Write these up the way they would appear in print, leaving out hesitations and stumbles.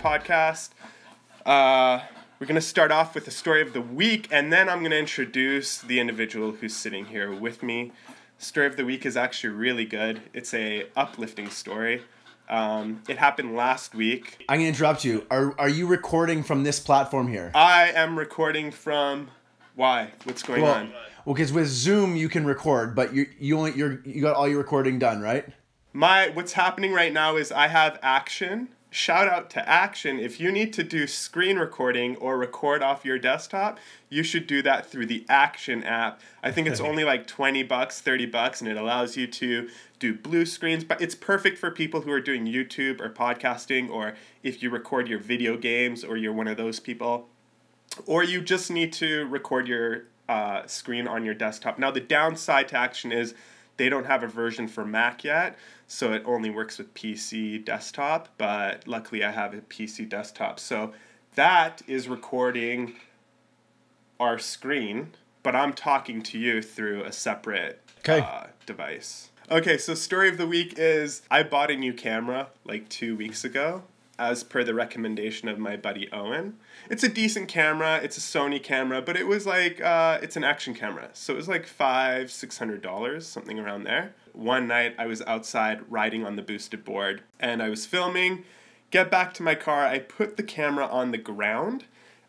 podcast. We're going to start off with the story of the week, and then I'm going to introduce the individual who's sitting here with me. Story of the week is actually really good. It's a uplifting story. It happened last week. I'm going to interrupt you. Are you recording from this platform here? I am recording from... Why? What's going on? Well, because with Zoom you can record, but you got all your recording done, right? What's happening right now is I have Action. Shout out to Action. If you need to do screen recording or record off your desktop, you should do that through the Action app. I think it's only like $20, $30, and it allows you to do blue screens, but it's perfect for people who are doing YouTube or podcasting, or if you record your video games or you're one of those people, or you just need to record your screen on your desktop. Now, the downside to Action is they don't have a version for Mac yet, so it only works with PC desktop, but luckily I have a PC desktop. So that is recording our screen, but I'm talking to you through a separate device. Okay, so story of the week is I bought a new camera like 2 weeks ago, as per the recommendation of my buddy Owen. It's a decent camera. It's a Sony camera, but it was like, it's an Action camera. So it was like $500-$600, something around there. One night I was outside riding on the boosted board and I was filming. Get back to my car. I put the camera on the ground.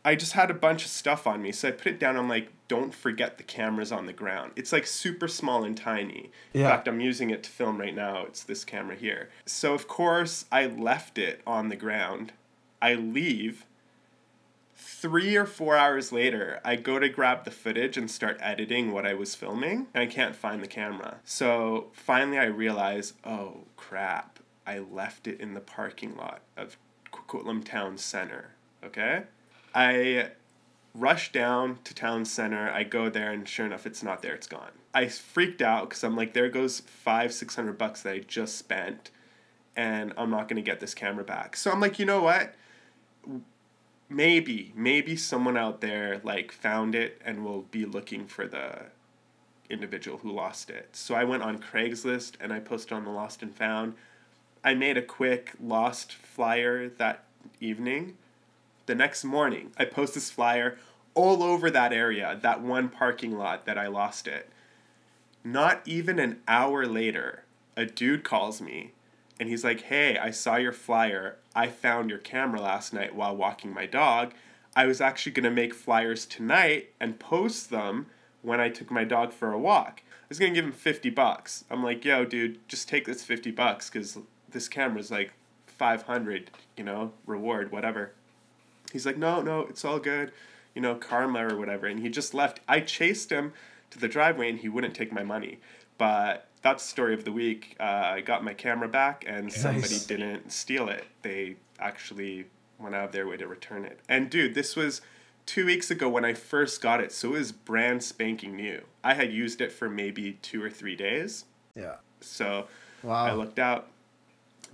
I just had a bunch of stuff on me. So I put it down. I'm like, don't forget the camera's on the ground. It's like super small and tiny. Yeah. In fact, I'm using it to film right now. It's this camera here. So of course I left it on the ground. I leave. 3 or 4 hours later, I go to grab the footage and start editing what I was filming, and I can't find the camera. So finally I realize, oh crap, I left it in the parking lot of Coquitlam Town Center, okay? I rush down to Town Center, I go there, and sure enough, it's not there, it's gone. I freaked out, because I'm like, there goes $500-$600 that I just spent, and I'm not going to get this camera back. So I'm like, you know what? Maybe someone out there like found it and will be looking for the individual who lost it. So I went on Craigslist and I posted on the Lost and Found. I made a quick lost flyer that evening. The next morning, I post this flyer all over that area, that one parking lot that I lost it. Not even an hour later, a dude calls me and he's like, hey, I saw your flyer. I found your camera last night while walking my dog. I was actually going to make flyers tonight and post them when I took my dog for a walk. I was going to give him $50. I'm like, yo, dude, just take this $50 because this camera's like $500, reward, whatever. He's like, no, it's all good, karma or whatever. And he just left. I chased him to the driveway and he wouldn't take my money. But that's the story of the week. I got my camera back and somebody didn't steal it. They actually went out of their way to return it. And dude, this was 2 weeks ago when I first got it, so it was brand spanking new. I had used it for maybe 2 or 3 days. Yeah. So wow. I looked out.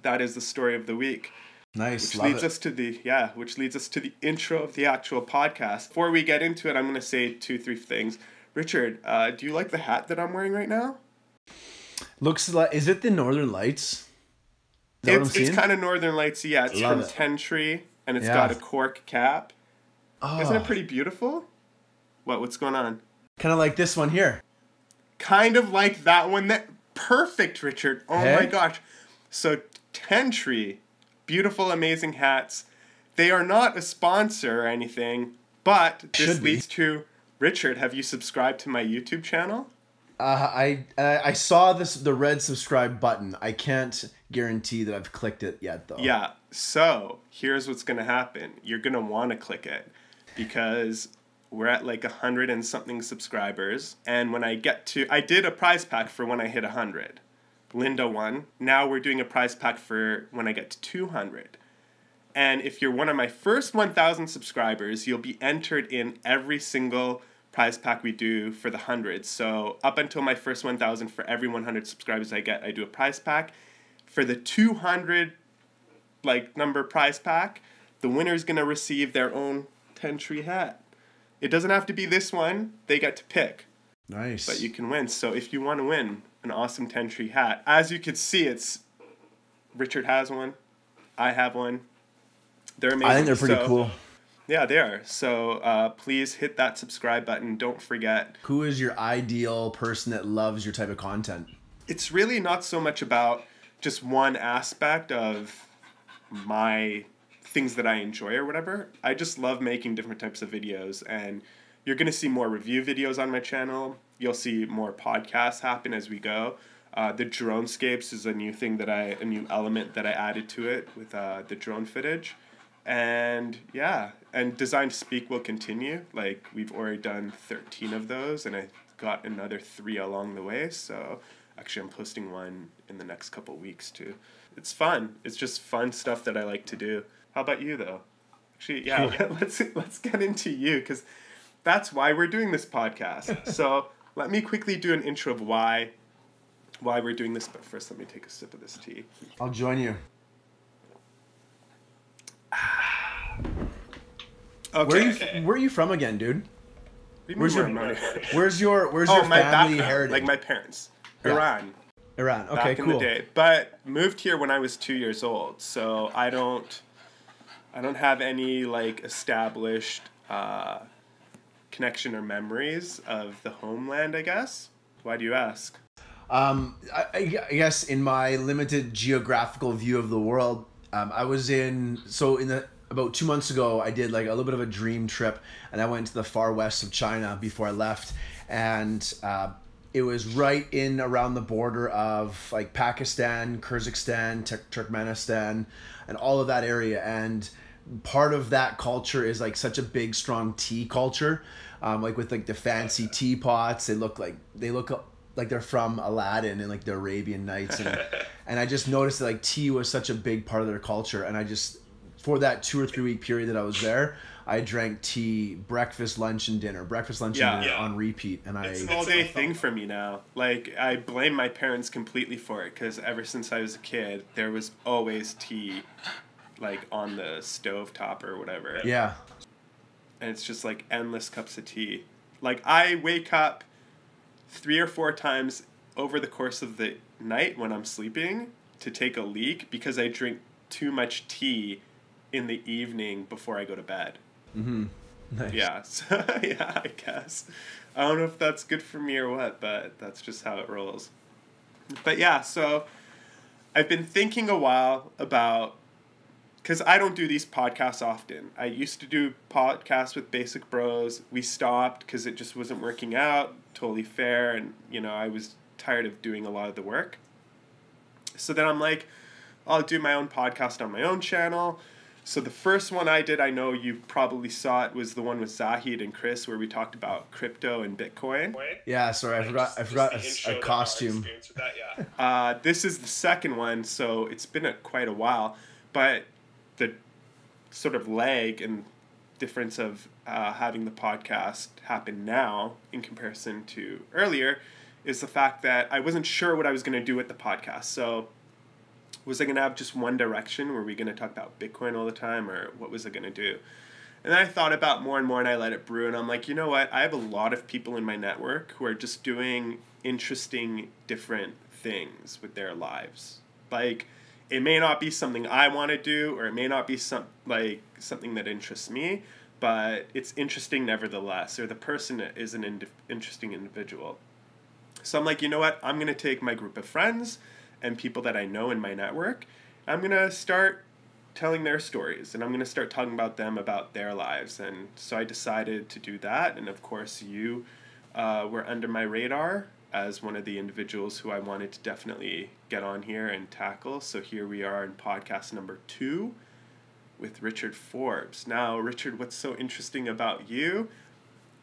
That is the story of the week. Nice. Which leads us to the intro of the actual podcast. Before we get into it, I'm going to say 2-3 things. Richard, do you like the hat that I'm wearing right now? Looks like, is it the Northern Lights? It's kind of Northern Lights, yeah. It's from Tentree, and it's got a cork cap. Oh. Isn't it pretty beautiful? What's going on? Kind of like this one here. Kind of like that one. Perfect, Richard. Oh my gosh. So Tentree, beautiful, amazing hats. They are not a sponsor or anything, but this leads to, Richard, have you subscribed to my YouTube channel? I saw the red subscribe button. I can't guarantee that I've clicked it yet, though. Yeah, so here's what's going to happen. You're going to want to click it because we're at like 100 and something subscribers. And when I did a prize pack for when I hit 100. Linda won. Now we're doing a prize pack for when I get to 200. And if you're one of my first 1,000 subscribers, you'll be entered in every single prize pack we do for the 100. So up until my first 1,000, for every 100 subscribers I get, I do a prize pack. For the 200 number prize pack, the winner's going to receive their own Tentree hat. It doesn't have to be this one. They get to pick. Nice. But you can win. So if you want to win an awesome Tentree hat, as you can see, Richard has one. I have one. They're amazing. I think they're pretty cool. Yeah, they are. So please hit that subscribe button. Don't forget. Who is your ideal person that loves your type of content? It's really not so much about just one aspect of my things that I enjoy or whatever. I just love making different types of videos, and you're going to see more review videos on my channel. You'll see more podcasts happen as we go. The dronescapes is a new element that I added to it with the drone footage. And yeah, and Design to Speak will continue. Like, we've already done 13 of those, and I got another 3 along the way. So actually I'm posting one in the next couple weeks too. It's fun. It's just fun stuff that I like to do. How about you though? Actually, yeah, cool. let's get into you, because that's why we're doing this podcast. So let me quickly do an intro of why we're doing this. But first, let me take a sip of this tea. I'll join you. Okay. Where are you from again, dude? Where's your my family background, heritage? like my parents. Yeah. Iran. Okay, back cool. in the day. But moved here when I was 2 years old. So I don't have any like established connection or memories of the homeland, I guess. Why do you ask? I guess in my limited geographical view of the world, I was about 2 months ago, I did like a little bit of a dream trip, and I went to the far west of China before I left, and it was right in around the border of like Pakistan, Kyrgyzstan, Turkmenistan, and all of that area. And part of that culture is like such a big, strong tea culture, like with like the fancy teapots. They look like they're from Aladdin and like the Arabian Nights, and I just noticed that like tea was such a big part of their culture, and I just, for that 2 or 3 week period that I was there, I drank tea breakfast, lunch, and dinner on repeat. And it's an all day thing for me now. Like, I blame my parents completely for it, because ever since I was a kid, there was always tea, like on the stove top or whatever. Yeah. And it's just like endless cups of tea. Like, I wake up 3 or 4 times over the course of the night when I'm sleeping to take a leak, because I drink too much tea in the evening before I go to bed. Mm-hmm. Nice. Yeah, so, yeah, I guess. I don't know if that's good for me or what, but that's just how it rolls. But yeah, so I've been thinking a while about, because I don't do these podcasts often. I used to do podcasts with Basic Bros. We stopped because it just wasn't working out. Totally fair. And, I was tired of doing a lot of the work. So then I'm like, I'll do my own podcast on my own channel. So the first one I did, I know you probably saw it, was the one with Zahid and Chris, where we talked about crypto and Bitcoin. Yeah, sorry, I forgot a costume. This is the second one, so it's been quite a while. But the sort of lag and difference of having the podcast happen now in comparison to earlier is the fact that I wasn't sure what I was going to do with the podcast. So was I going to have just one direction? Were we going to talk about Bitcoin all the time, or what was I going to do? And then I thought about more and more, and I let it brew, and I'm like, you know what? I have a lot of people in my network who are just doing interesting, different things with their lives. Like, it may not be something I want to do, or it may not be something that interests me, but it's interesting nevertheless, or the person is an interesting individual. So I'm like, you know what? I'm going to take my group of friends and people that I know in my network, I'm going to start telling their stories, and I'm going to start talking about them, about their lives. And so I decided to do that, and of course you were under my radar as one of the individuals who I wanted to definitely get on here and tackle. So here we are in podcast number 2 with Richard Forbes. Now, Richard, what's so interesting about you?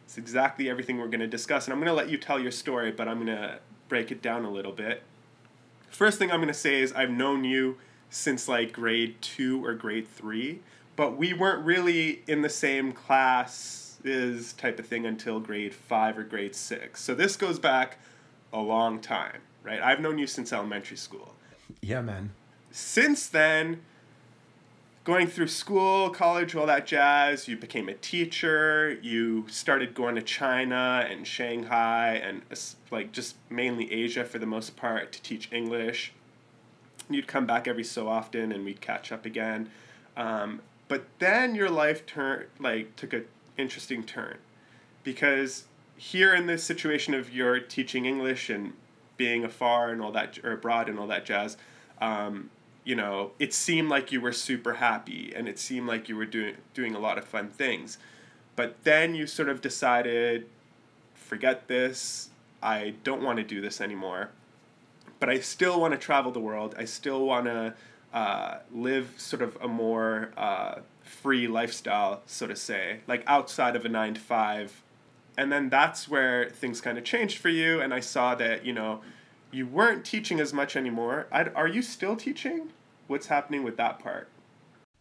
It's exactly everything we're going to discuss, and I'm going to let you tell your story, but I'm going to break it down a little bit. First thing I'm going to say is I've known you since like grade 2 or grade 3, but we weren't really in the same classes type of thing until grade 5 or grade 6. So this goes back a long time, right? I've known you since elementary school. Yeah, man. Since then, going through school, college, all that jazz, you became a teacher, you started going to China and Shanghai and like just mainly Asia for the most part to teach English. You'd come back every so often and we'd catch up again. But then your life took an interesting turn, because here in this situation of your teaching English and being afar and all that, or abroad and all that jazz, you know, it seemed like you were super happy and it seemed like you were doing a lot of fun things. But then you sort of decided, forget this, I don't want to do this anymore. But I still want to travel the world. I still want to live sort of a more free lifestyle, so to say, like outside of a 9-to-5. And then that's where things kind of changed for you. And I saw that, you know, you weren't teaching as much anymore. Are you still teaching? What's happening with that part?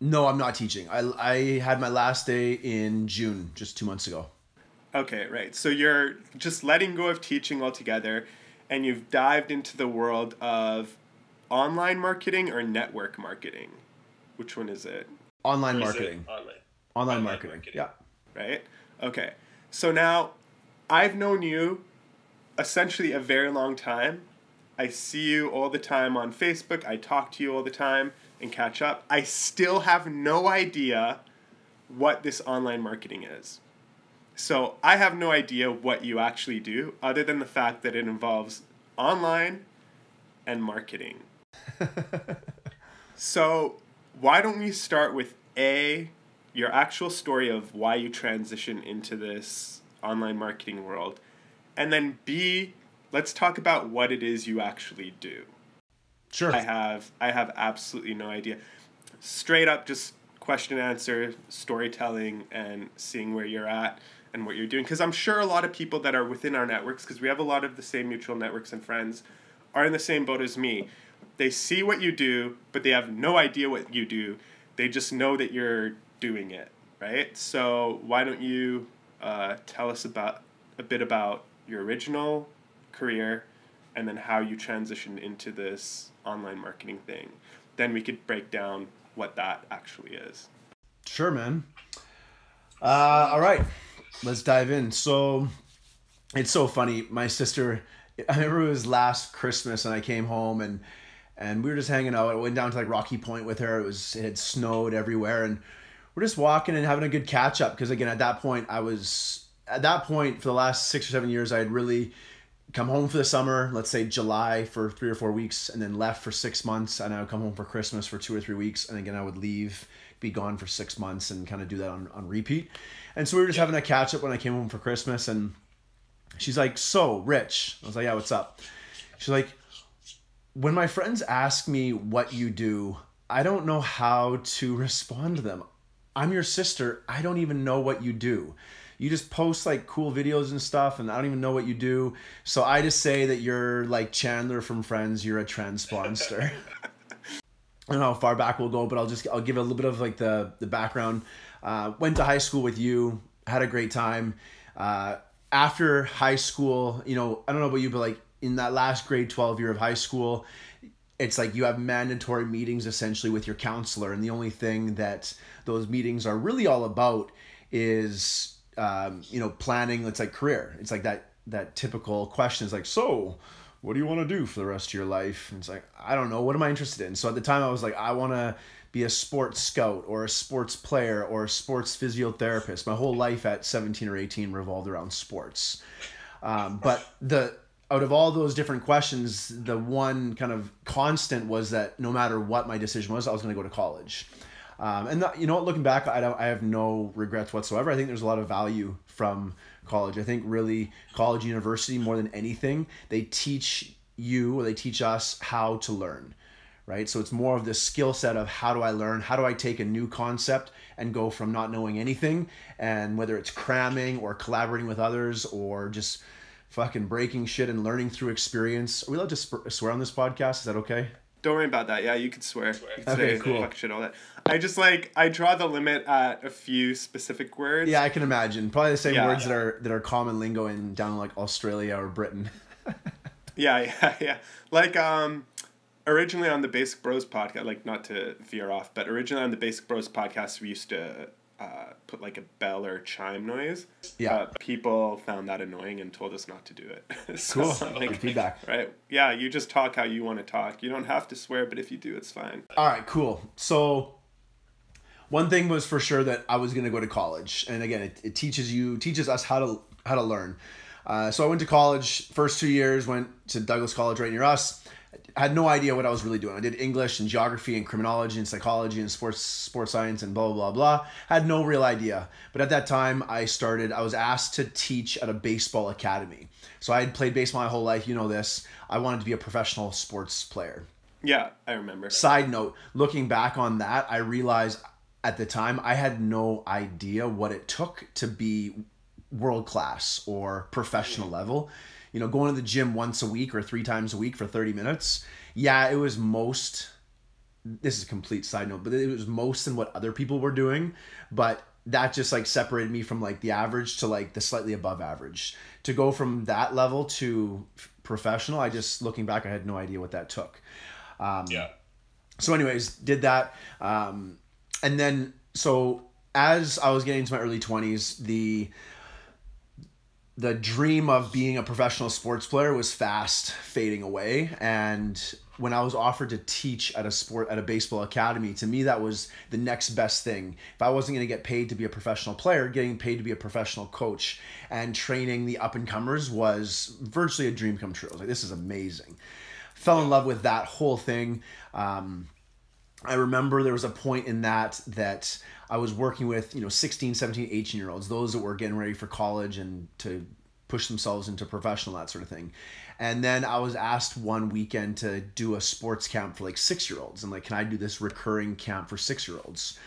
No, I'm not teaching. I had my last day in June, just 2 months ago. Okay, right. So you're just letting go of teaching altogether, and you've dived into the world of online marketing or network marketing. Which one is it? Online marketing. Online marketing. Yeah. Right? Okay. So now, I've known you essentially a very long time. I see you all the time on Facebook. I talk to you all the time and catch up. I still have no idea what this online marketing is. So I have no idea what you actually do, other than the fact that it involves online and marketing. So why don't we start with your actual story of why you transitioned into this online marketing world, and then B, let's talk about what it is you actually do. Sure. I have absolutely no idea. Straight up, just question answer, storytelling, and seeing where you're at and what you're doing. Because I'm sure a lot of people that are within our networks, because we have a lot of the same mutual networks and friends, are in the same boat as me. They see what you do, but they have no idea what you do. They just know that you're doing it, right? So why don't you tell us a bit about your original career, and then how you transitioned into this online marketing thing. Then we could break down what that actually is. Sure, man. All right, let's dive in. So it's so funny. My sister, I remember it was last Christmas, and I came home and we were just hanging out. I went down to like Rocky Point with her. It had snowed everywhere, and we're just walking and having a good catch up. Because again, at that point for the last 6 or 7 years, I had really come home for the summer, let's say July, for 3 or 4 weeks, and then left for 6 months, and I would come home for Christmas for 2 or 3 weeks, and again I would leave, be gone for 6 months, and kind of do that on repeat. And so we were just having a catch up when I came home for Christmas, and she's like, "So, Rich," I was like, "Yeah, what's up?" She's like, "When my friends ask me what you do, I don't know how to respond to them. I'm your sister. I don't even know what you do. You just post like cool videos and stuff, and I don't even know what you do. So I just say that you're like Chandler from Friends. You're a transponster." I don't know how far back we'll go, but I'll give a little bit of like the background. Went to high school with you, had a great time. After high school, you know, I don't know about you, but like in that last grade 12 year of high school, it's like you have mandatory meetings essentially with your counselor, and the only thing that those meetings are really all about is planning. It's like career. It's like that typical question is like, "So what do you want to do for the rest of your life?" And it's like, I don't know, what am I interested in? So at the time I was like, I want to be a sports scout or a sports player or a sports physiotherapist. My whole life at 17 or 18 revolved around sports. But out of all those different questions, the one kind of constant was that no matter what my decision was, I was going to go to college. Looking back, I have no regrets whatsoever. I think there's a lot of value from college. I think really college, university, more than anything, they teach us how to learn, right? So it's more of the skill set of how do I learn? How do I take a new concept and go from not knowing anything, and whether it's cramming or collaborating with others or just fucking breaking shit and learning through experience. Are we allowed to swear on this podcast? Is that okay? Don't worry about that. Yeah, you could swear. You could okay, say cool. Fuck shit, all that. I draw the limit at a few specific words. Yeah, I can imagine. Probably the same words that are common lingo down in like Australia or Britain. Yeah. Like originally on the Basic Bros podcast, like not to veer off, but originally on the Basic Bros podcast, we used to put like a bell or chime noise. Yeah. People found that annoying and told us not to do it. So, cool. Good feedback. Right. Yeah, you just talk how you want to talk. You don't have to swear, but if you do, it's fine. All right, cool. So one thing was for sure that I was going to go to college. And again, it teaches us how to learn. So I went to college, first 2 years, went to Douglas College right near us. I had no idea what I was really doing. I did English and geography and criminology and psychology and sports science and blah, blah, blah, blah. I had no real idea. But at that time, I was asked to teach at a baseball academy. So I had played baseball my whole life. You know this. I wanted to be a professional sports player. Yeah, I remember. Side note, looking back on that, I realized at the time I had no idea what it took to be world class or professional level. You know, going to the gym once a week or 3 times a week for 30 minutes. Yeah, it was this is a complete side note, but it was most than what other people were doing. But that just like separated me from like the average to like the slightly above average. To go from that level to professional, looking back, I had no idea what that took. So anyways, did that. And then, so as I was getting into my early 20s, the dream of being a professional sports player was fast fading away. And when I was offered to teach at a baseball academy, to me, that was the next best thing. If I wasn't going to get paid to be a professional player, getting paid to be a professional coach and training the up and comers was virtually a dream come true. I was like, this is amazing. Fell in love with that whole thing. I remember there was a point in that I was working with, 16, 17, 18-year-olds, those that were getting ready for college and to push themselves into professional, that sort of thing. And then I was asked one weekend to do a sports camp for like 6-year-olds. I'm like, can I do this recurring camp for 6-year-olds?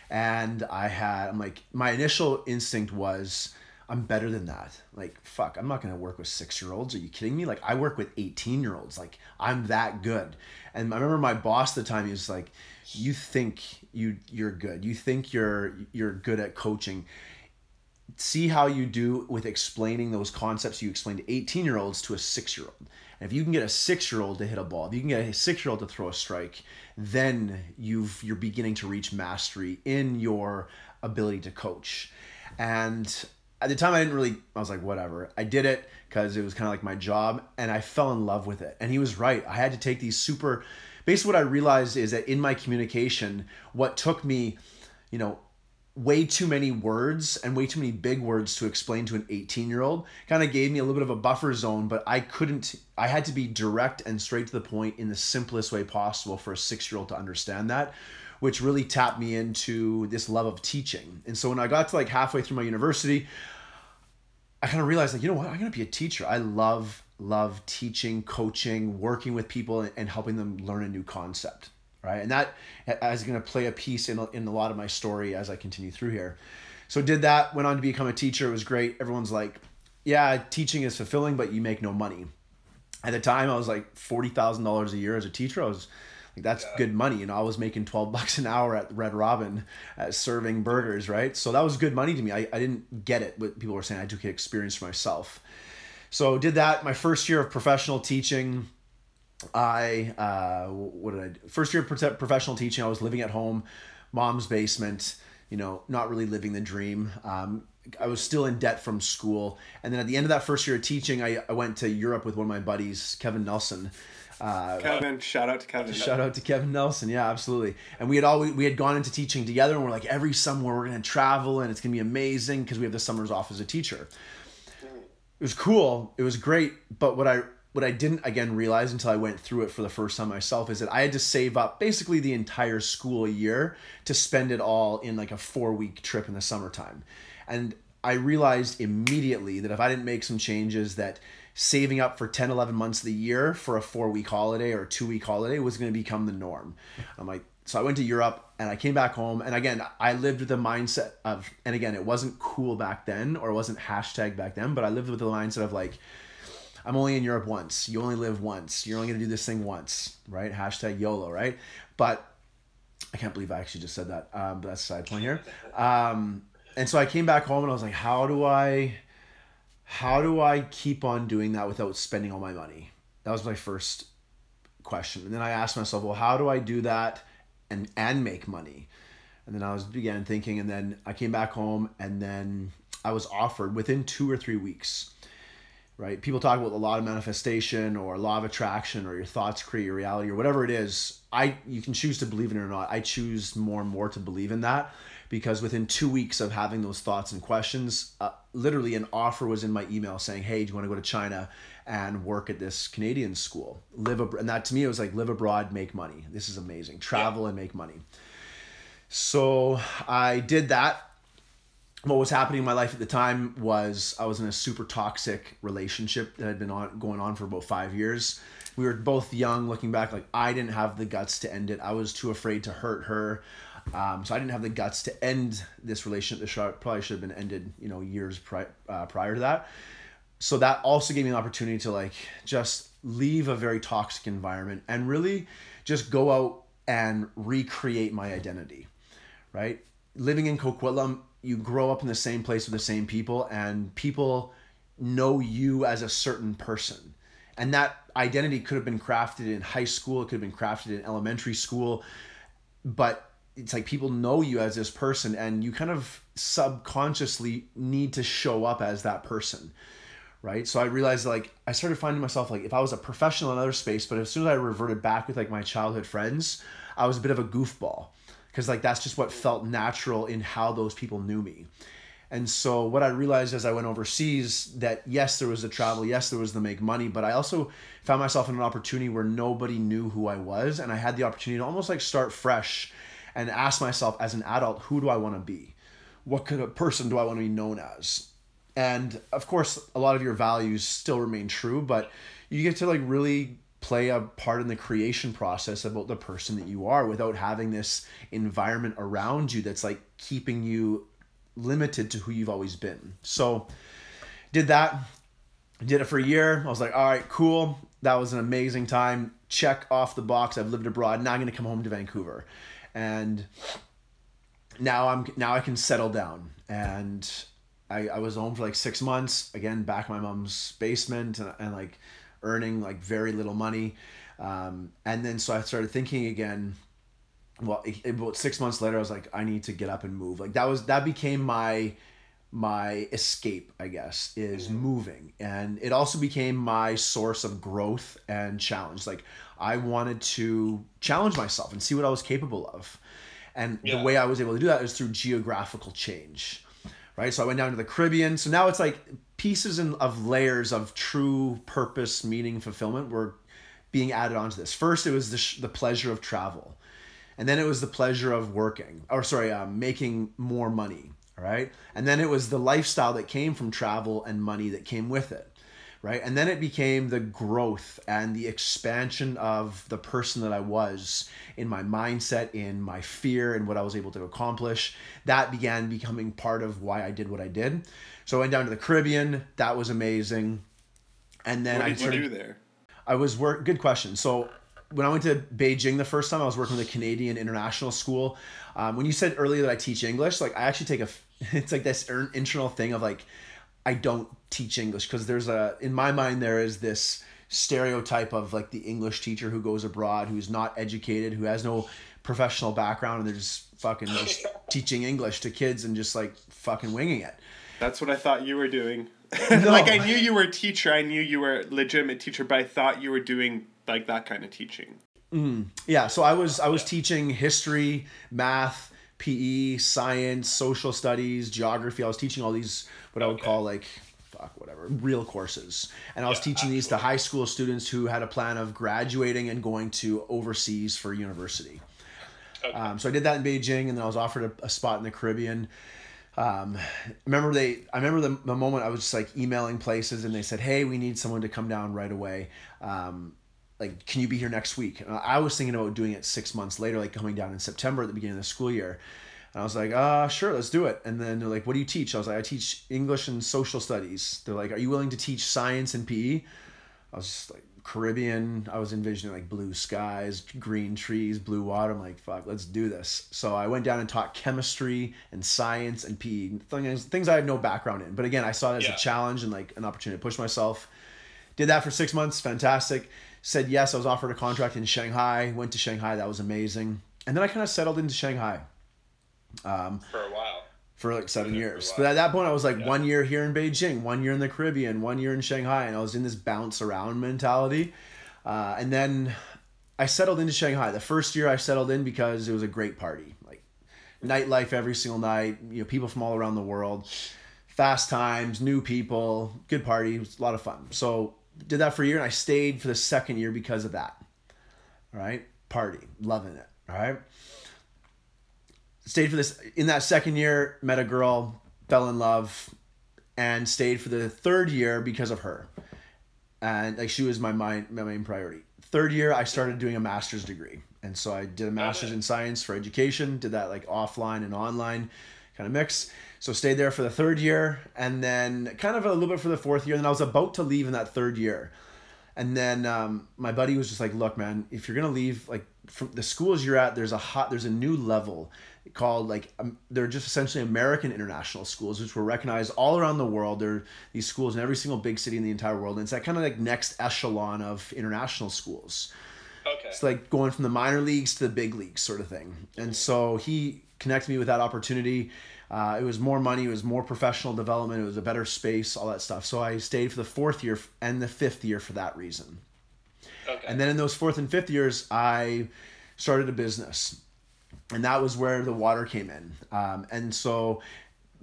And I'm like, my initial instinct was, I'm better than that. Like, fuck, I'm not going to work with 6-year-olds. Are you kidding me? Like, I work with 18-year-olds. Like, I'm that good. And I remember my boss at the time, he was like, you think you're good. You think you're good at coaching. See how you do with explaining those concepts you explain to 18-year-olds to a 6-year-old. And if you can get a 6-year-old to hit a ball, if you can get a 6-year-old to throw a strike, then you're beginning to reach mastery in your ability to coach. And at the time, I was like, whatever. I did it because it was kind of like my job, and I fell in love with it. And he was right. I had to take these basically what I realized is that in my communication, what took me, way too many words and way too many big words to explain to an 18-year-old kind of gave me a little bit of a buffer zone, but I had to be direct and straight to the point in the simplest way possible for a 6-year-old to understand that, which really tapped me into this love of teaching. And so when I got to like halfway through my university, I kind of realized, like, you know what, I'm going to be a teacher. I love teaching, coaching, working with people and helping them learn a new concept. Right. And that is going to play a piece in a lot of my story as I continue through here. So did that, went on to become a teacher. It was great. Everyone's like, yeah, teaching is fulfilling, but you make no money. At the time, I was like $40,000 a year as a teacher. I was like, that's good money. I was making $12 an hour at Red Robin serving burgers. Right. So that was good money to me. I didn't get it. What people were saying, I took experience for myself. So did that. My first year of professional teaching, first year of professional teaching, I was living at home, mom's basement, not really living the dream. I was still in debt from school. And then at the end of that first year of teaching, I went to Europe with one of my buddies, Kevin Nelson. Kevin, shout out to Kevin. Shout out to Kevin Nelson. Yeah, absolutely. And we had gone into teaching together, and we're like, every summer we're going to travel and it's going to be amazing because we have the summers off as a teacher. It was cool. It was great. But what I didn't, again, realize until I went through it for the first time myself is that I had to save up basically the entire school year to spend it all in like a 4-week trip in the summertime. And I realized immediately that if I didn't make some changes, that saving up for 10, 11 months of the year for a 4-week holiday or a 2-week holiday was going to become the norm. I'm like, so I went to Europe and I came back home. And again, I lived with the mindset of, and again, it wasn't cool back then or it wasn't hashtag back then, but I lived with the mindset of like, I'm only in Europe once. You only live once. You're only going to do this thing once, right? Hashtag YOLO, right? But I can't believe I actually just said that. But that's a side point here. And so I came back home and I was like, how do I keep on doing that without spending all my money? That was my first question. And then I asked myself, well, how do I do that and make money? And then I began thinking, and then I came back home and then I was offered within 2 or 3 weeks right? People talk about the law of manifestation or law of attraction or your thoughts create your reality or whatever it is. You can choose to believe in it or not. I choose more and more to believe in that, because within 2 weeks of having those thoughts and questions, literally an offer was in my email saying, hey, do you want to go to China and work at this Canadian school? And that to me, it was like, live abroad, make money. This is amazing. Travel and make money. So I did that. What was happening in my life at the time was I was in a super toxic relationship that had been going on for about 5 years. We were both young. Looking back, like, I didn't have the guts to end it. I was too afraid to hurt her. So I didn't have the guts to end this relationship. This probably should have been ended, years prior to that. So that also gave me an opportunity to like just leave a very toxic environment and really just go out and recreate my identity, right? Living in Coquitlam, you grow up in the same place with the same people, and people know you as a certain person. And that identity could have been crafted in high school, it could have been crafted in elementary school, but it's like people know you as this person, and you kind of subconsciously need to show up as that person, right? So I realized, like, I started finding myself, like, if I was a professional in another space, but as soon as I reverted back with like my childhood friends, I was a bit of a goofball. Because like that's just what felt natural in how those people knew me. And so what I realized as I went overseas, that yes, there was the travel, yes, there was the make money, but I also found myself in an opportunity where nobody knew who I was. And I had the opportunity to almost like start fresh and ask myself as an adult, who do I want to be? What kind of person do I want to be known as? And of course, a lot of your values still remain true, but you get to like really play a part in the creation process about the person that you are without having this environment around you that's like keeping you limited to who you've always been. So did that, did it for a year. I was like, all right, cool. That was an amazing time. Check off the box. I've lived abroad. Now I'm going to come home to Vancouver. And now I can settle down. And I was home for like 6 months, again, back in my mom's basement and like earning like very little money. And then so I started thinking again, well, about 6 months later, I was like, I need to get up and move. Like that became my escape, I guess, is moving. And it also became my source of growth and challenge. Like I wanted to challenge myself and see what I was capable of. And the way I was able to do that is through geographical change, right? So I went down to the Caribbean. So now it's like pieces of layers of true purpose, meaning, fulfillment were being added onto this. First, it was the pleasure of travel. And then it was the pleasure of making more money. All right. And then it was the lifestyle that came from travel and money that came with it. Right. And then it became the growth and the expansion of the person that I was in my mindset, in my fear, and what I was able to accomplish. That began becoming part of why I did what I did. So I went down to the Caribbean. That was amazing. And then what did you do there? Good question. So when I went to Beijing the first time, I was working with a Canadian international school. When you said earlier that I teach English, like I actually it's like this internal thing of like, I don't teach English because in my mind, there is this stereotype of like the English teacher who goes abroad, who's not educated, who has no professional background, and they're just fucking just teaching English to kids and just like fucking winging it. That's what I thought you were doing. No. Like I knew you were a teacher, I knew you were a legitimate teacher, but I thought you were doing like that kind of teaching. Yeah, so I was teaching history, math, PE, science, social studies, geography. I was teaching all these what I would call like real courses. And I was teaching these to high school students who had a plan of graduating and going to overseas for university. Okay. So I did that in Beijing, and then I was offered a spot in the Caribbean. I remember the moment I was just like emailing places, and they said, hey, we need someone to come down right away. Like, can you be here next week? And I was thinking about doing it 6 months later, like coming down in September at the beginning of the school year. And I was like, sure, let's do it. And then they're like, what do you teach? I was like, I teach English and social studies. They're like, are you willing to teach science and PE? I was just like, Caribbean. I was envisioning like blue skies, green trees, blue water. I'm like, fuck, let's do this. So I went down and taught chemistry and science and PE, things I had no background in. But again, I saw it as a challenge and like an opportunity to push myself. Did that for 6 months. Fantastic. Said yes. I was offered a contract in Shanghai. Went to Shanghai. That was amazing. And then I kind of settled into Shanghai. For a while. for like 7 years. But at that point, I was like 1 year here in Beijing, 1 year in the Caribbean, 1 year in Shanghai, and I was in this bounce around mentality. And then I settled into Shanghai. The first year I settled in because it was a great party, like nightlife every single night. You know, people from all around the world, fast times, new people, good party. It was a lot of fun. So did that for a year, and I stayed for the second year because of that. All right, party, loving it. All right. Stayed for this in that second year, met a girl, fell in love, and stayed for the third year because of her. And like she was my main priority. Third year, I started doing a master's degree. And so I did a master's in science for education, did that like offline and online kind of mix. So stayed there for the third year, and then kind of a little bit for the fourth year. And then I was about to leave in that third year. And then my buddy was just like, look, man, if you're going to leave, like from the schools you're at, there's a new level called like, they're just essentially American international schools, which were recognized all around the world. There are these schools in every single big city in the entire world. And it's that kind of like next echelon of international schools. Okay. It's like going from the minor leagues to the big leagues sort of thing. And so he connected me with that opportunity. It was more money, it was more professional development, it was a better space, all that stuff. So I stayed for the fourth year and the fifth year for that reason. Okay. And then in those fourth and fifth years, I started a business. And that was where the water came in. And so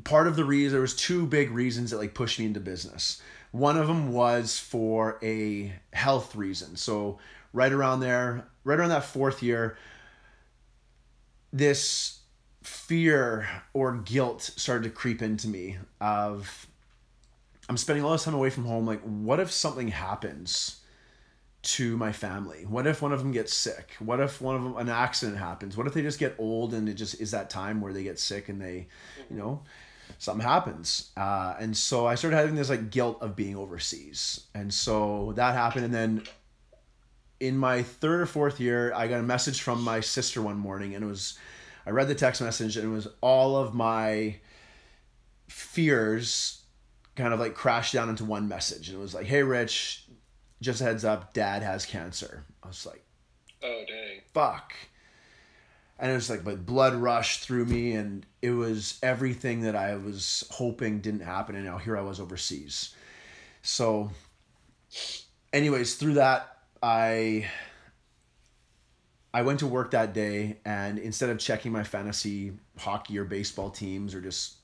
part of the reason, there was two big reasons that like pushed me into business. One of them was for a health reason. So right around that fourth year, this fear or guilt started to creep into me of, I'm spending all this time away from home. Like, what if something happens to my family? What if one of them gets sick? What if one of them, an accident happens? What if they just get old and it just is that time where they get sick and they, you know, something happens. And so I started having this like guilt of being overseas. And so that happened. And then in my third or fourth year, I got a message from my sister one morning, and I read the text message, and it was all of my fears kind of like crashed down into one message. And it was like, hey, Rich, just a heads up, Dad has cancer. I was like, oh, dang. Fuck. And it was like my blood rushed through me, and it was everything that I was hoping didn't happen. And now here I was overseas. So anyways, through that, I went to work that day, and instead of checking my fantasy hockey or baseball teams or just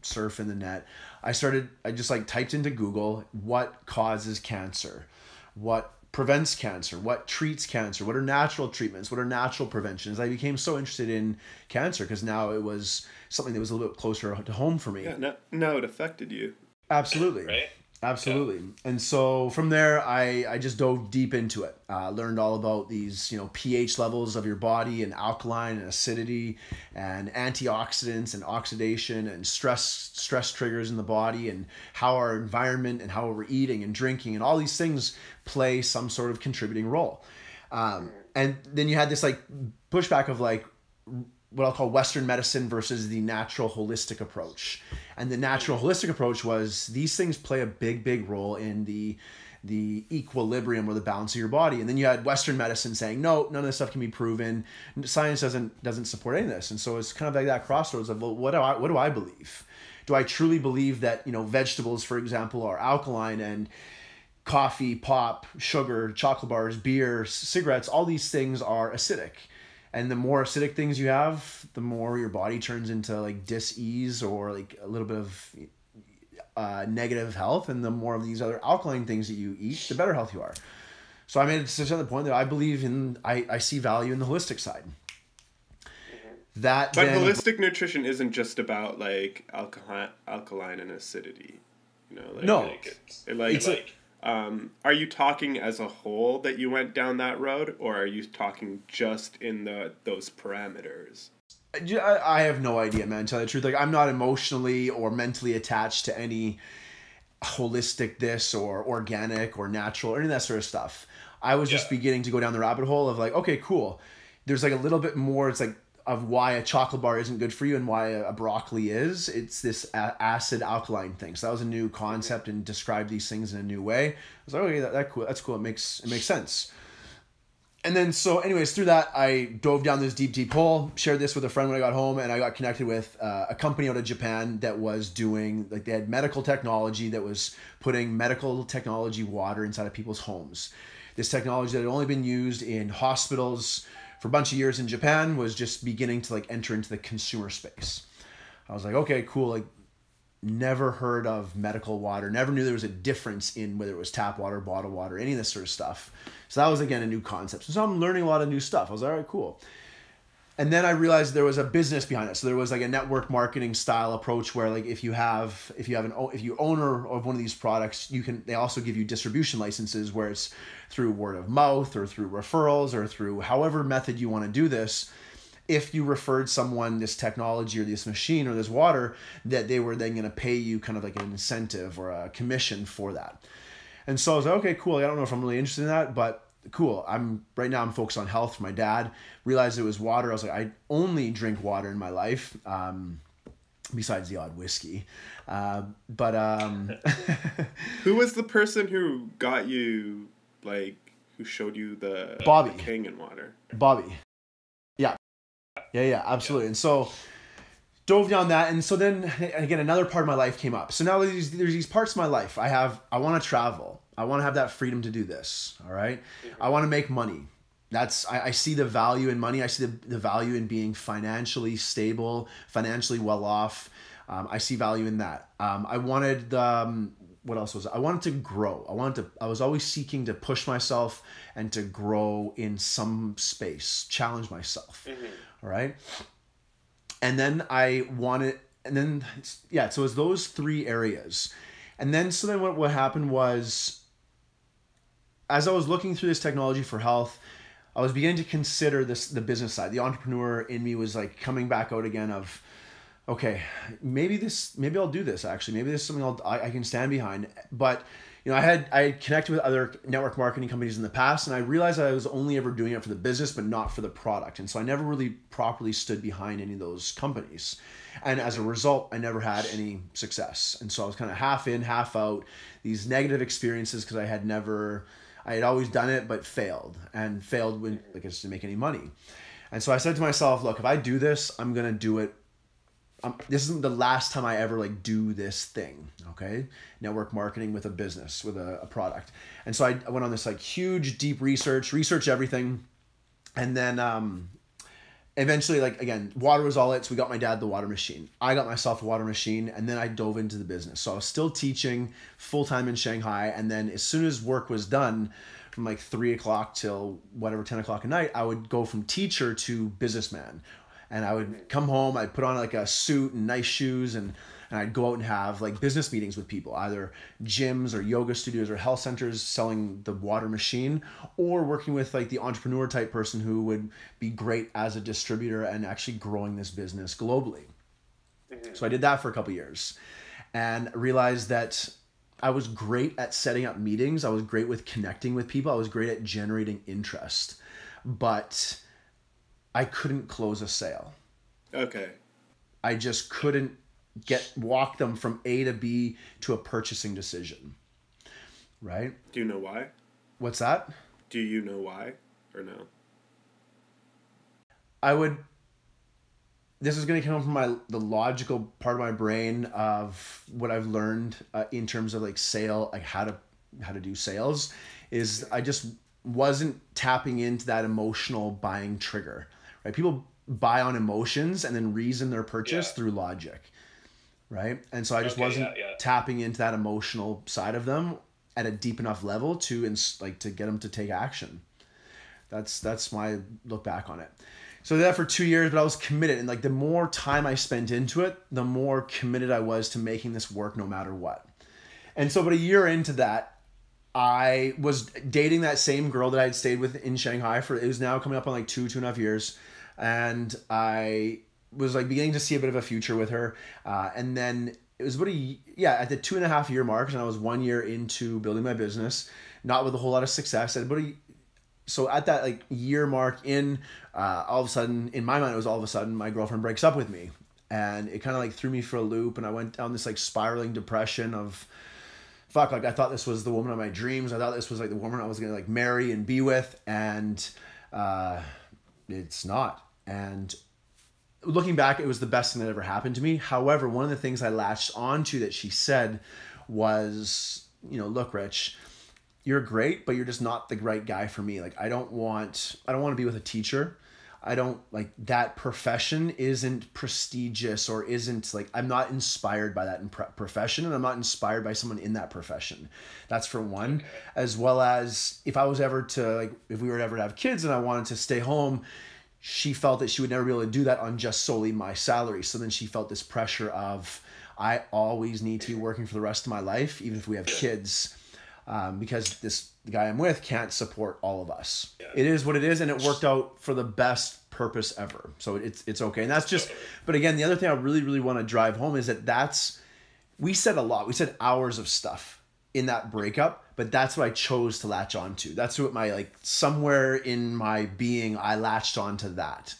surf in the net, I just like typed into Google, what causes cancer? What prevents cancer? What treats cancer? What are natural treatments? What are natural preventions? I became so interested in cancer because now it was something that was a little bit closer to home for me. Yeah, no, it affected you. Absolutely. Right? Absolutely. Yeah. And so from there, I just dove deep into it. Learned all about these, pH levels of your body, and alkaline and acidity, and antioxidants and oxidation and stress triggers in the body, and how our environment and how we're eating and drinking and all these things play some sort of contributing role. And then you had this like pushback of like what I'll call Western medicine versus the natural holistic approach. And the natural holistic approach was these things play a big role in the equilibrium or the balance of your body. And then you had Western medicine saying, no, none of this stuff can be proven. Science doesn't support any of this. And so it's kind of like that crossroads of, well, what do I believe? Do I truly believe that, vegetables, for example, are alkaline, and coffee, pop, sugar, chocolate bars, beer, cigarettes, all these things are acidic? And the more acidic things you have, the more your body turns into like dis-ease or like a little bit of negative health. And the more of these other alkaline things that you eat, the better health you are. So I made a decision at the point that I believe in, I see value in the holistic side. But holistic nutrition isn't just about like alkaline and acidity. No. Are you talking as a whole that you went down that road, or are you talking just in those parameters? I have no idea, man, to tell you the truth. Like, I'm not emotionally or mentally attached to any holistic this or organic or natural or any of that sort of stuff. I was just beginning to go down the rabbit hole of like, okay, cool. There's like a little bit more. It's like of why a chocolate bar isn't good for you and why a broccoli is. It's this acid alkaline thing. So that was a new concept and described these things in a new way. I was like, okay, that's cool. It makes sense. And then, so anyways, through that, I dove down this deep hole, shared this with a friend when I got home, and I got connected with a company out of Japan that was doing, like, they had medical technology that was putting medical technology water inside of people's homes. This technology that had only been used in hospitals for a bunch of years in Japan was just beginning to, like, enter into the consumer space. I was like, okay, cool, like, never heard of medical water, never knew there was a difference in whether it was tap water, bottled water, any of this sort of stuff. So that was, again, a new concept. So I'm learning a lot of new stuff. I was like, all right, cool. And then I realized there was a business behind it. So there was like a network marketing style approach where, like, if you owner of one of these products, they also give you distribution licenses where it's through word of mouth or through referrals or through however method you want to do this. If you referred someone this technology or this machine or this water, that they were then going to pay you kind of like an incentive or a commission for that. And so I was like, okay, cool. I don't know if I'm really interested in that, but cool. Right now I'm focused on health for my dad. Realized it was water. I was like, I only drink water in my life, besides the odd whiskey. Who was the person who got you, like, who showed you the Bobby. The Kangen water? Bobby. Yeah, absolutely. And so dove down that. And so then again, another part of my life came up. So now there's these parts of my life. I want to travel. I want to have that freedom to do this. All right. I want to make money. I see the value in money. I see the value in being financially stable, financially well off. I see value in that. I wanted what else was it? I wanted to grow. I was always seeking to push myself and to grow in some space, challenge myself. All right. And then so it was those three areas. And then what happened was, as I was looking through this technology for health, I was beginning to consider the business side. The entrepreneur in me was like coming back out again of, okay, maybe I'll do this actually. Maybe this is something I can stand behind. But I had connected with other network marketing companies in the past, and I realized that I was only ever doing it for the business, but not for the product. And so I never really properly stood behind any of those companies. And as a result, I never had any success. And so I was kind of half in, half out, these negative experiences because I had always done it, but failed when, like, I just didn't make any money. And so I said to myself, look, if I do this, I'm going to do it. This isn't the last time I ever, like, do this thing, okay? Network marketing with a business, with a product. And so I went on this, like, huge, deep research everything. And then eventually, like, again, water was all it. So we got my dad the water machine. I got myself a water machine, and then I dove into the business. So I was still teaching full-time in Shanghai. And then as soon as work was done, from like 3 o'clock till whatever, 10 o'clock at night, I would go from teacher to businessman. And I would come home, I'd put on like a suit and nice shoes, and I'd go out and have like business meetings with people, either gyms or yoga studios or health centers selling the water machine, or working with like the entrepreneur type person who would be great as a distributor and actually growing this business globally. So I did that for a couple of years and realized that I was great at setting up meetings. I was great with connecting with people. I was great at generating interest, but I couldn't close a sale. Okay. I just couldn't walk them from A to B to a purchasing decision. Right? Do you know why? What's that? Do you know why or no? This is going to come from the logical part of my brain of what I've learned in terms of like how to do sales, is I just wasn't tapping into that emotional buying trigger. Right? People buy on emotions and then reason their purchase through logic, right? And so I just wasn't tapping into that emotional side of them at a deep enough level to get them to take action. That's my look back on it. So I did that for 2 years, but I was committed, and like the more time I spent into it, the more committed I was to making this work no matter what. And so about a year into that, I was dating that same girl that I had stayed with in Shanghai it was now coming up on like 2.5 years. And I was like beginning to see a bit of a future with her. And then it was at the 2.5 year mark, and I was 1 year into building my business, not with a whole lot of success. So at that like year mark all of a sudden, in my mind, it was all of a sudden my girlfriend breaks up with me. And it kind of like threw me for a loop, and I went down this like spiraling depression of, fuck, like I thought this was the woman of my dreams. I thought this was like the woman I was going to like marry and be with. And It's not. And looking back, it was the best thing that ever happened to me. However, one of the things I latched onto that she said was, you know, look, Rich, you're great, but you're just not the right guy for me. Like, I don't want to be with a teacher. I don't like that profession isn't prestigious or isn't like, I'm not inspired by that profession, and I'm not inspired by someone in that profession. That's for one. Okay. As well as if I was ever to like, if we were ever to have kids and I wanted to stay home, she felt that she would never be able to do that on just solely my salary. So then she felt this pressure of, I always need to be working for the rest of my life, even if we have kids, because the guy I'm with can't support all of us. Yeah. It is what it is, and it worked out for the best purpose ever. So it's okay. And that's just, but again, the other thing I really, really want to drive home is that we said a lot. We said hours of stuff in that breakup, but that's what I chose to latch onto. That's what somewhere in my being, I latched onto that.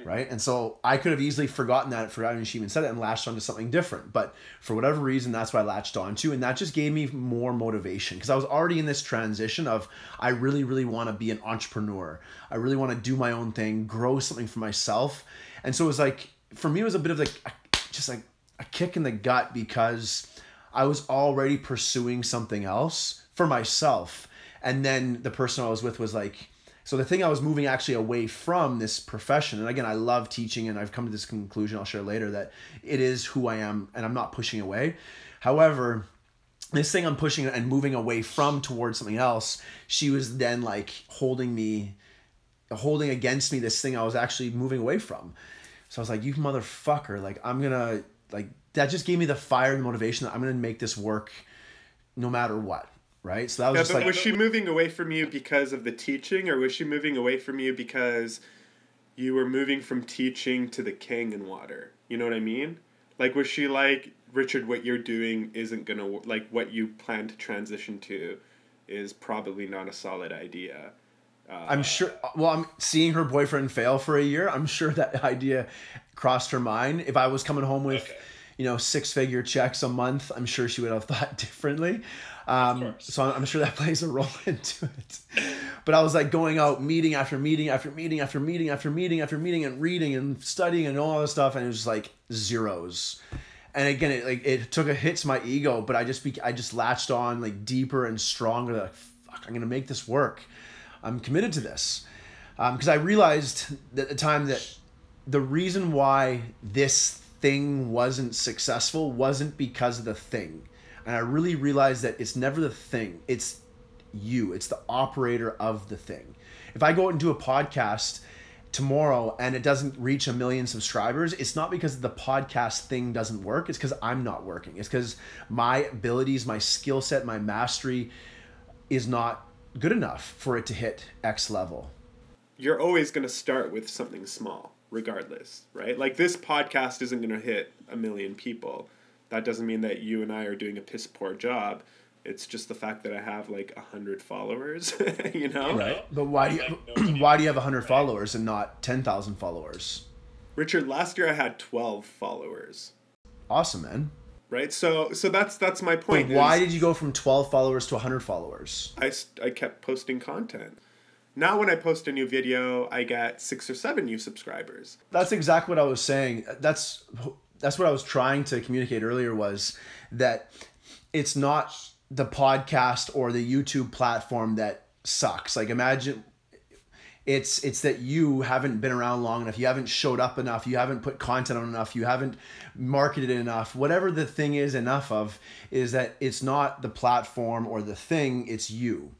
Right. And so I could have easily forgotten she even said it, and latched onto something different. But for whatever reason, that's what I latched onto. And that just gave me more motivation, because I was already in this transition of, I really, really want to be an entrepreneur. I really want to do my own thing, grow something for myself. And so it was like, for me, it was a bit of just a kick in the gut, because I was already pursuing something else for myself. And then the person I was with was like, so the thing I was moving actually away from this profession, and again, I love teaching, and I've come to this conclusion I'll share later, that it is who I am, and I'm not pushing away. However, this thing I'm pushing and moving away from towards something else, she was then like holding against me this thing I was actually moving away from. So I was like, you motherfucker, like that just gave me the fire and motivation that I'm going to make this work no matter what. Right. So that was was she moving away from you because of the teaching, or was she moving away from you because you were moving from teaching to the Kangen water? You know what I mean? Like, was she like, Richard, what you're doing isn't going to, like, what you plan to transition to is probably not a solid idea. I'm sure. Well, I'm seeing her boyfriend fail for a year. I'm sure that idea crossed her mind. If I was coming home with, 6-figure checks a month, I'm sure she would have thought differently. So I'm sure that plays a role into it. But I was like going out meeting after meeting after meeting after meeting after meeting after meeting, and reading and studying and all this stuff, and it was like zeros. And again, it took a hit to my ego, but I just latched on like deeper and stronger. Like, fuck, I'm gonna make this work. I'm committed to this, because I realized at the time that the reason why this thing wasn't successful wasn't because of the thing. And I really realized that it's never the thing. It's you. It's the operator of the thing. If I go out and do a podcast tomorrow and it doesn't reach 1 million subscribers, it's not because the podcast thing doesn't work. It's because I'm not working. It's because my abilities, my skill set, my mastery is not good enough for it to hit X level. You're always going to start with something small, regardless, right? Like, this podcast isn't going to hit 1 million people. That doesn't mean that you and I are doing a piss poor job. It's just the fact that I have like 100 followers, Right. But why do you have 100 followers and not 10,000 followers? Richard, last year I had 12 followers. Awesome, man. Right. So that's my point. But why did you go from 12 followers to 100 followers? I kept posting content. Now when I post a new video, I get 6 or 7 new subscribers. That's exactly what I was saying. That's what I was trying to communicate earlier, was that it's not the podcast or the YouTube platform that sucks. Like, imagine it's that you haven't been around long enough. You haven't showed up enough. You haven't put content on enough. You haven't marketed enough. Whatever the thing is enough of, is that it's not the platform or the thing, it's you.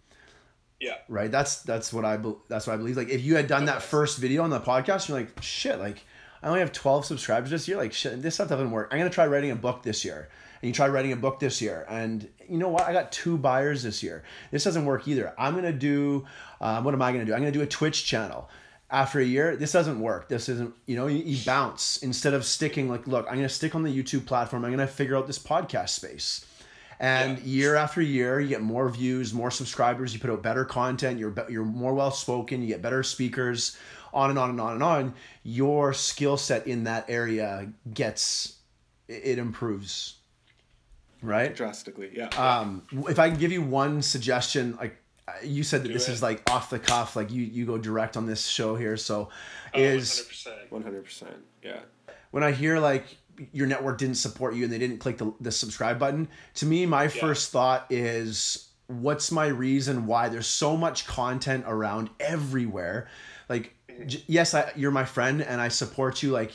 Yeah. Right. That's what I believe. Like, if you had done that first video on the podcast, you're like, shit, like, I only have 12 subscribers this year. Like, shit, this stuff doesn't work. I'm going to try writing a book this year. And you try writing a book this year. And you know what? I got 2 buyers this year. This doesn't work either. I'm going to do, what am I going to do? I'm going to do a Twitch channel. After a year, this doesn't work. This isn't, you bounce. Instead of sticking, like, look, I'm going to stick on the YouTube platform. I'm going to figure out this podcast space. And year after year, you get more views, more subscribers. You put out better content. You're more well-spoken. You get better speakers. On and on and on and on. Your skill set in that area improves, right? Drastically, yeah. If I can give you one suggestion, like, you said that Do this it. is like off the cuff, like you go direct on this show here. So Oh, is 100%. 100%. Yeah. when I hear like your network didn't support you and they didn't click the subscribe button, to me, my first thought is, what's my reason why there's so much content around everywhere? Like, yes, you're my friend and I support you, like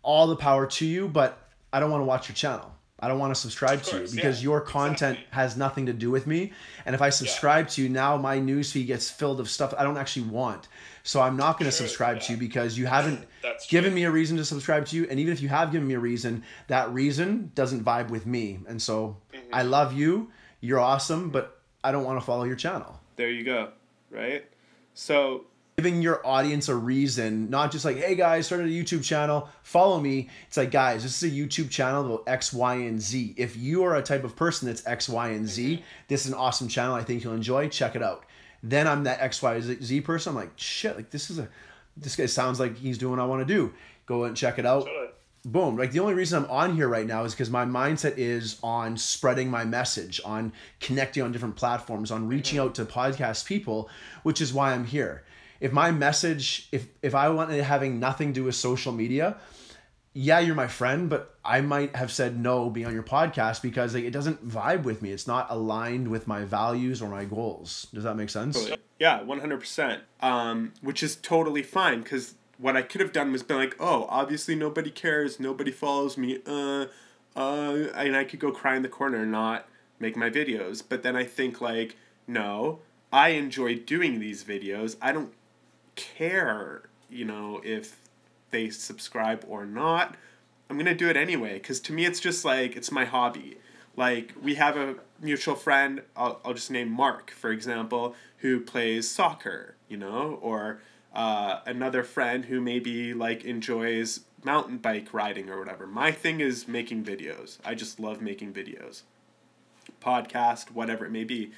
all the power to you, but I don't want to watch your channel. I don't want to subscribe to you because your content has nothing to do with me. And if I subscribe to you, now my newsfeed gets filled of stuff I don't actually want. So I'm not going to subscribe to you because you haven't given me a reason to subscribe to you. And even if you have given me a reason, that reason doesn't vibe with me. And so I love you. You're awesome, but I don't want to follow your channel. There you go. Right? So giving your audience a reason, not just like, hey guys, started a YouTube channel, follow me. It's like, guys, this is a YouTube channel about X, Y, and Z. If you are a type of person that's X, Y, and Z, this is an awesome channel. I think you'll enjoy. Check it out. Then I'm that X, Y, Z person. I'm like, shit, like this guy sounds like he's doing what I want to do. Go and check it out. Boom. Like the only reason I'm on here right now is because my mindset is on spreading my message, on connecting on different platforms, on reaching out to podcast people, which is why I'm here. If my message, if I wanted having nothing to do with social media, yeah, you're my friend, but I might have said no being on your podcast because like, it doesn't vibe with me. It's not aligned with my values or my goals. Does that make sense? totally. Yeah, 100%. Which is totally fine because what I could have done was been like, oh, obviously nobody cares, nobody follows me, and I could go cry in the corner and not make my videos. But then I think like, no, I enjoy doing these videos. I don't care, if they subscribe or not. I'm gonna do it anyway because to me it's just like it's my hobby. Like we have a mutual friend, I'll just name Mark for example, who plays soccer, or another friend who maybe like enjoys mountain bike riding or whatever. My thing is making videos. I just love making videos, podcast, whatever it may be.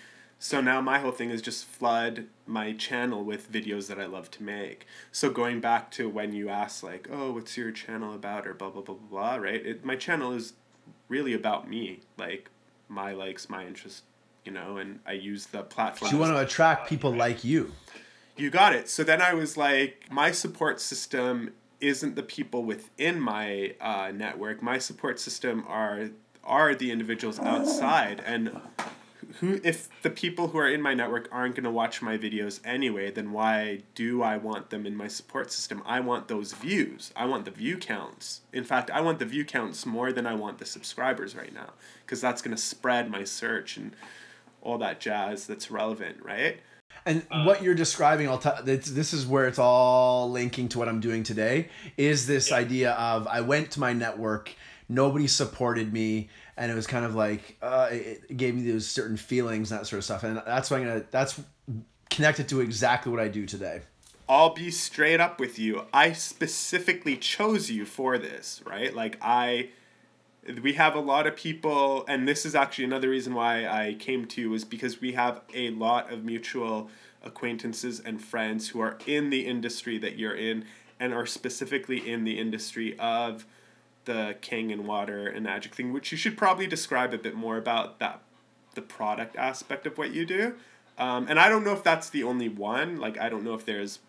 So now my whole thing is just flood my channel with videos that I love to make. So going back to when you asked like, oh, what's your channel about or blah, blah, blah, blah, blah, right? My channel is really about me, like my likes, my interests, and I use the platform. So you want to attract people like you. You got it. So then I was like, my support system isn't the people within my network. My support system are the individuals outside. And if the people who are in my network aren't going to watch my videos anyway, then why do I want them in my support system? I want those views. I want the view counts. In fact, I want the view counts more than I want the subscribers right now because that's going to spread my search and all that jazz that's relevant, right? And what you're describing, this is where it's all linking to what I'm doing today, is this idea of I went to my network, nobody supported me, and it was kind of like it gave me those certain feelings and that sort of stuff. And that's why that's connected to exactly what I do today. I'll be straight up with you. I specifically chose you for this, right? Like we have a lot of people, and this is actually another reason why I came to you, is because we have a lot of mutual acquaintances and friends who are in the industry that you're in and are specifically in the industry of the Kangen water and magic thing, which you should probably describe a bit more about the product aspect of what you do. And I don't know if that's the only one. Like, I don't know if there's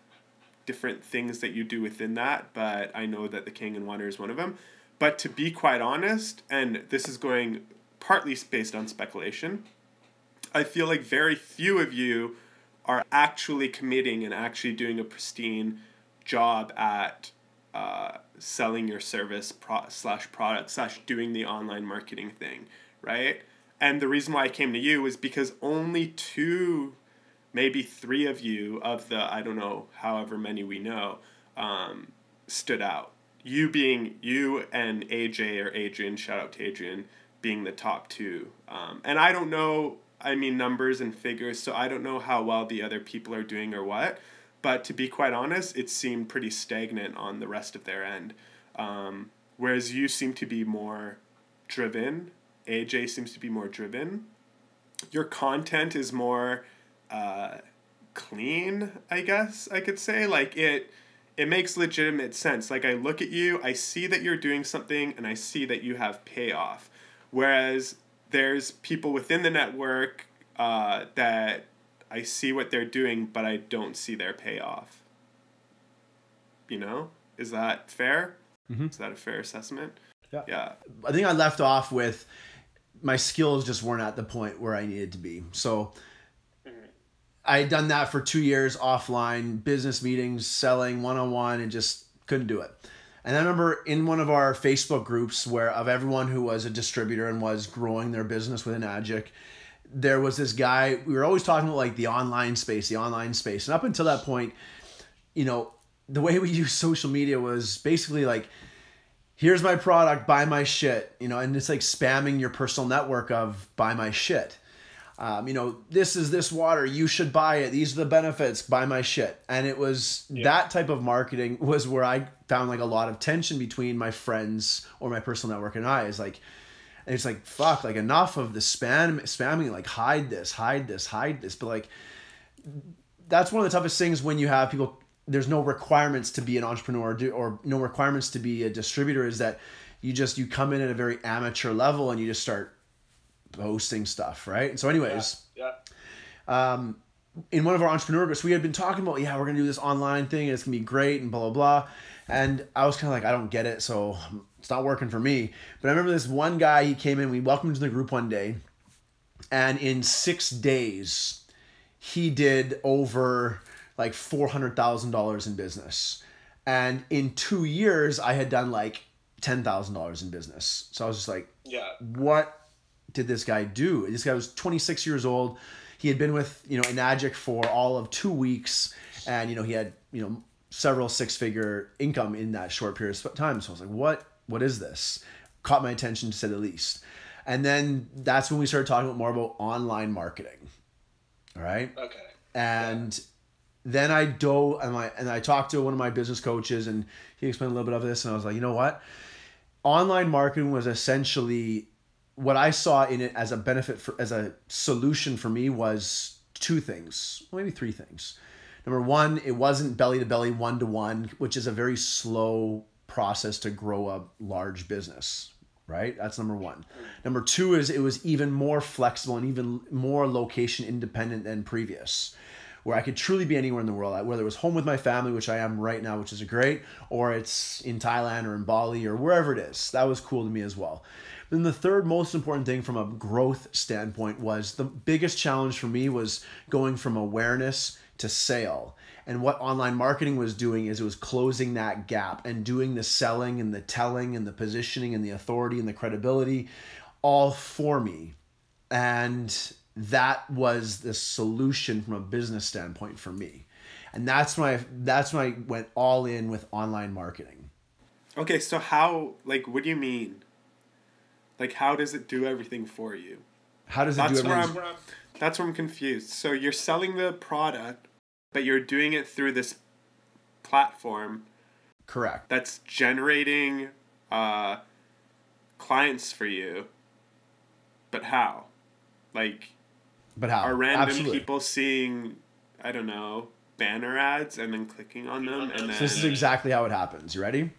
different things that you do within that, but I know that the Kangen water is one of them. But to be quite honest, and this is going partly based on speculation, I feel like very few of you are actually committing and actually doing a pristine job at selling your service slash product slash doing the online marketing thing, right? And the reason why I came to you is because only 2, maybe 3 of you of the, I don't know, however many we know, stood out. You and AJ or Adrian, shout out to Adrian, being the top 2. And I don't know, numbers and figures, so I don't know how well the other people are doing or what. But to be quite honest, it seemed pretty stagnant on the rest of their end. Whereas you seem to be more driven. AJ seems to be more driven. Your content is more clean, I guess I could say. Like it makes legitimate sense. Like I look at you, I see that you're doing something, and I see that you have payoff. Whereas there's people within the network that I see what they're doing, but I don't see their payoff. You know? Is that fair? Mm-hmm. Is that a fair assessment? Yeah. I think I left off with my skills just weren't at the point where I needed to be. So I had done that for 2 years offline, business meetings, selling one-on-one, and just couldn't do it. And I remember in one of our Facebook groups where of everyone who was a distributor and was growing their business within Agic, there was this guy, we were always talking about like the online space. And up until that point, you know, the way we used social media was basically like, here's my product, buy my shit, you know, and it's like spamming your personal network of buy my shit. You know, this is this water, you should buy it. These are the benefits, buy my shit. And it was that type of marketing was where I found like a lot of tension between my friends or my personal network and I. Is like, and it's like, fuck, like enough of the spamming, like hide this. But like, that's one of the toughest things when you have people, there's no requirements to be an entrepreneur or no requirements to be a distributor, is that you come in at a very amateur level and you just start posting stuff, right? And so anyways, in one of our entrepreneur groups, we had been talking about, we're going to do this online thing and it's going to be great and blah, blah, blah. And I was kind of like, I don't get it. So it's not working for me. But I remember this one guy, he came in, we welcomed him to the group one day. And in 6 days, he did over like $400,000 in business. And in 2 years, I had done like $10,000 in business. So I was just like, what did this guy do? This guy was 26 years old. He had been with, you know, in Agic for all of 2 weeks. And, you know, he had, you know, several six-figure income in that short period of time. So I was like, what is this? Caught my attention, to say the least. And then that's when we started talking more about online marketing. All right. Okay. And then I talked to one of my business coaches and he explained a little bit of this. And I was like, you know what? Online marketing was essentially what I saw in it as a benefit as a solution for me was 2 things, maybe 3 things. Number one, it wasn't belly to belly, one-to-one, which is a very slow process to grow a large business, right? That's number one. Number 2 is it was even more flexible and even more location independent than previous, where I could truly be anywhere in the world, whether it was home with my family, which I am right now, which is great, or it's in Thailand or in Bali or wherever it is. That was cool to me as well. Then the third most important thing from a growth standpoint was the biggest challenge for me was going from awareness to sale. And what online marketing was doing is it was closing that gap and doing the selling and the telling and the positioning and the authority and the credibility all for me. And that was the solution from a business standpoint for me. And that's when I went all in with online marketing. Okay, so how, like, what do you mean? Like, how does it do everything for you? How does it do everything? That's where I'm confused. So you're selling the product, but you're doing it through this platform. Correct. That's generating clients for you. But how? But how? Are random Absolutely. people seeing, I don't know, banner ads and then clicking on them? And then... So this is exactly how it happens. You ready?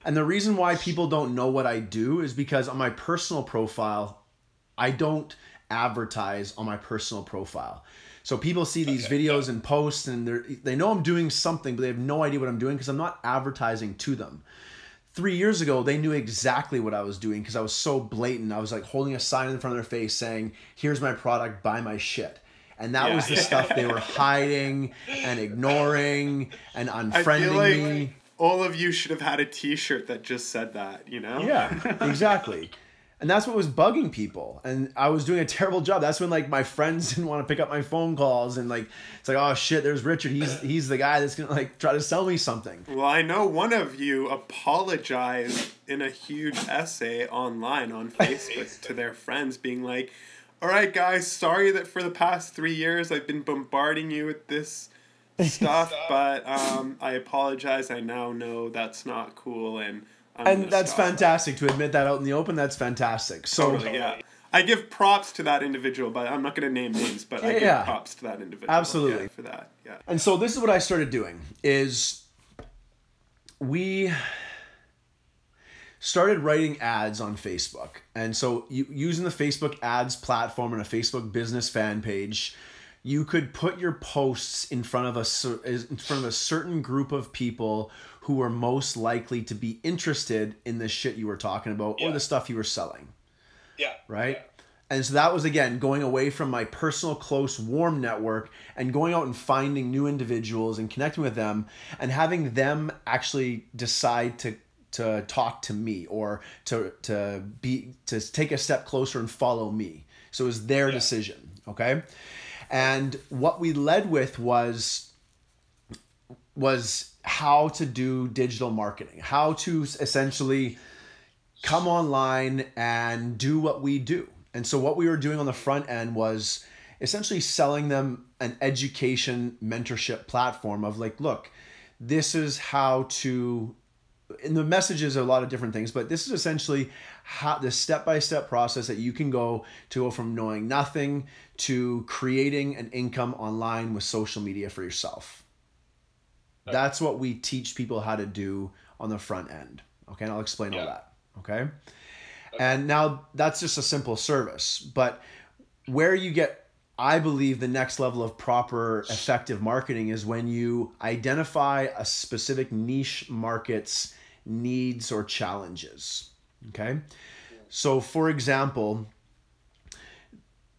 And the reason why people don't know what I do is because on my personal profile, I don't advertise on my personal profile. So people see these videos and posts and they know I'm doing something, but they have no idea what I'm doing because I'm not advertising to them. 3 years ago, they knew exactly what I was doing because I was so blatant. I was like holding a sign in front of their face saying, here's my product, buy my shit. And that was the stuff they were hiding and ignoring and unfriending me. All of you should have had a t-shirt that just said that, you know? Yeah, exactly. And that's what was bugging people. And I was doing a terrible job. That's when like my friends didn't want to pick up my phone calls and like, it's like, oh shit, there's Richard. He's the guy that's going to like try to sell me something. Well, I know one of you apologized in a huge essay online on Facebook to their friends being like, all right, guys, sorry that for the past 3 years I've been bombarding you with this stuff, but I apologize. I now know that's not cool, and that's fantastic to admit that out in the open. That's fantastic. So totally, yeah, I give props to that individual, but I'm not going to name names. But I give props to that individual. Absolutely, for that. Yeah. And so this is what I started doing: is we started writing ads on Facebook, and so using the Facebook ads platform and a Facebook business fan page. you could put your posts in front of a certain group of people who were most likely to be interested in the shit you were talking about or the stuff you were selling. Yeah. Right? Yeah. And so that was, again, going away from my personal, close, warm network and going out and finding new individuals and connecting with them and having them actually decide to talk to me or to take a step closer and follow me. So it was their decision. Okay. And what we led with was how to do digital marketing, how to essentially come online and do what we do. And so what we were doing on the front end was essentially selling them an education mentorship platform of like, look, this is how to, and the messages are a lot of different things, but this is essentially how the step-by-step process that you can go from knowing nothing to creating an income online with social media for yourself. Okay. That's what we teach people how to do on the front end. Okay. And I'll explain all that. Okay. And now that's just a simple service, but where you get, I believe, the next level of proper effective marketing is when you identify a specific niche market's needs or challenges. Okay. So for example,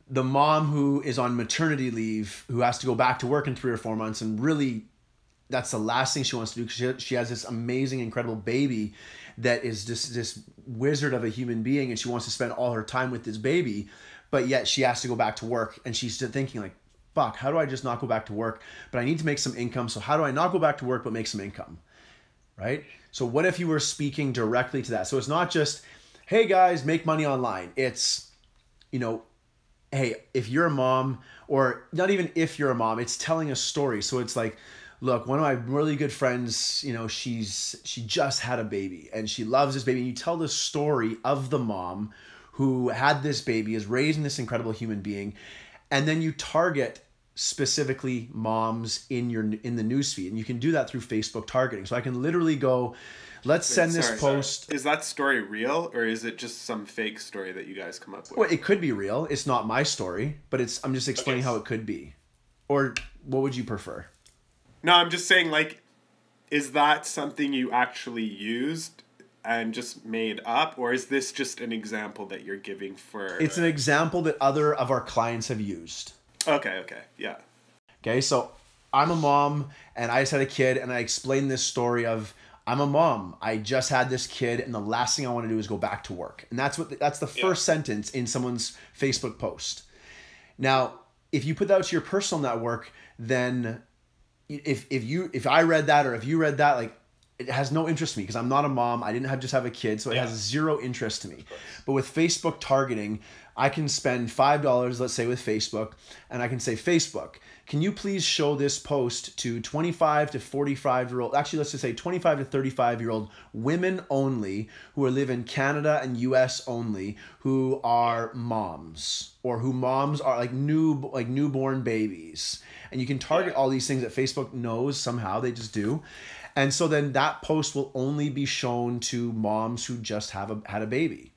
the mom who is on maternity leave, who has to go back to work in 3 or 4 months, and really that's the last thing she wants to do because she has this amazing, incredible baby that is this wizard of a human being, and she wants to spend all her time with this baby, but yet she has to go back to work, and she's thinking like, fuck, how do I just not go back to work? But I need to make some income, so how do I not go back to work but make some income, right? So what if you were speaking directly to that? So it's not just, hey guys, make money online. It's, hey, if you're a mom, or not even if you're a mom, it's telling a story. So it's like, look, one of my really good friends, she just had a baby and she loves this baby. And you tell the story of the mom who had this baby, is raising this incredible human being. And then you target specifically moms in the newsfeed. And you can do that through Facebook targeting. So I can literally go, let's send this post. Is that story real, or is it just some fake story that you guys come up with? Well, it could be real. It's not my story, but I'm just explaining how it could be. Or what would you prefer? No, I'm just saying, like, is that something you actually used and just made up, or is this just an example that you're giving for... It's an example that other of our clients have used. Okay, yeah. Okay, so I'm a mom, and I just had a kid, and I explained this story of, I'm a mom, I just had this kid, and the last thing I want to do is go back to work. And that's the first sentence in someone's Facebook post. Now, if you put that out to your personal network, then... If I read that, or if you read that, like, it has no interest to me because I'm not a mom. I didn't just have a kid, so it has zero interest to me. But with Facebook targeting, I can spend $5, let's say, with Facebook, and I can say, Facebook, can you please show this post to 25 to 45-year-old, actually, let's just say 25 to 35-year-old women only who live in Canada and US only, who are moms, or who moms are like newborn babies. And you can target all these things that Facebook knows somehow, they just do. And so then that post will only be shown to moms who just had a baby.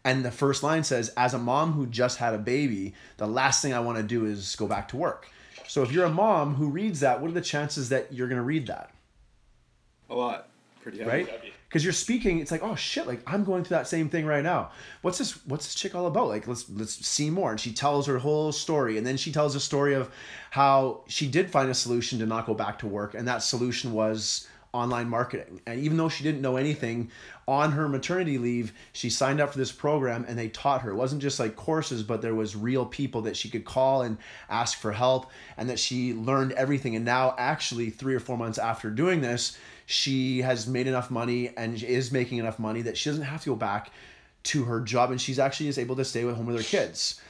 And the first line says, as a mom who just had a baby, the last thing I want to do is go back to work. So if you're a mom who reads that, what are the chances that you're going to read that? A lot. Pretty heavy. Right? Because you're speaking, it's like, oh shit, like I'm going through that same thing right now. What's this chick all about? Like, let's see more. And she tells her whole story. And then she tells a story of how she did find a solution to not go back to work. And that solution was online marketing. And even though she didn't know anything, on her maternity leave, she signed up for this program and they taught her. It wasn't just like courses, but there was real people that she could call and ask for help, and that she learned everything. And now actually 3 or 4 months after doing this, she has made enough money and is making enough money that she doesn't have to go back to her job, and she's actually is able to stay at home with her kids.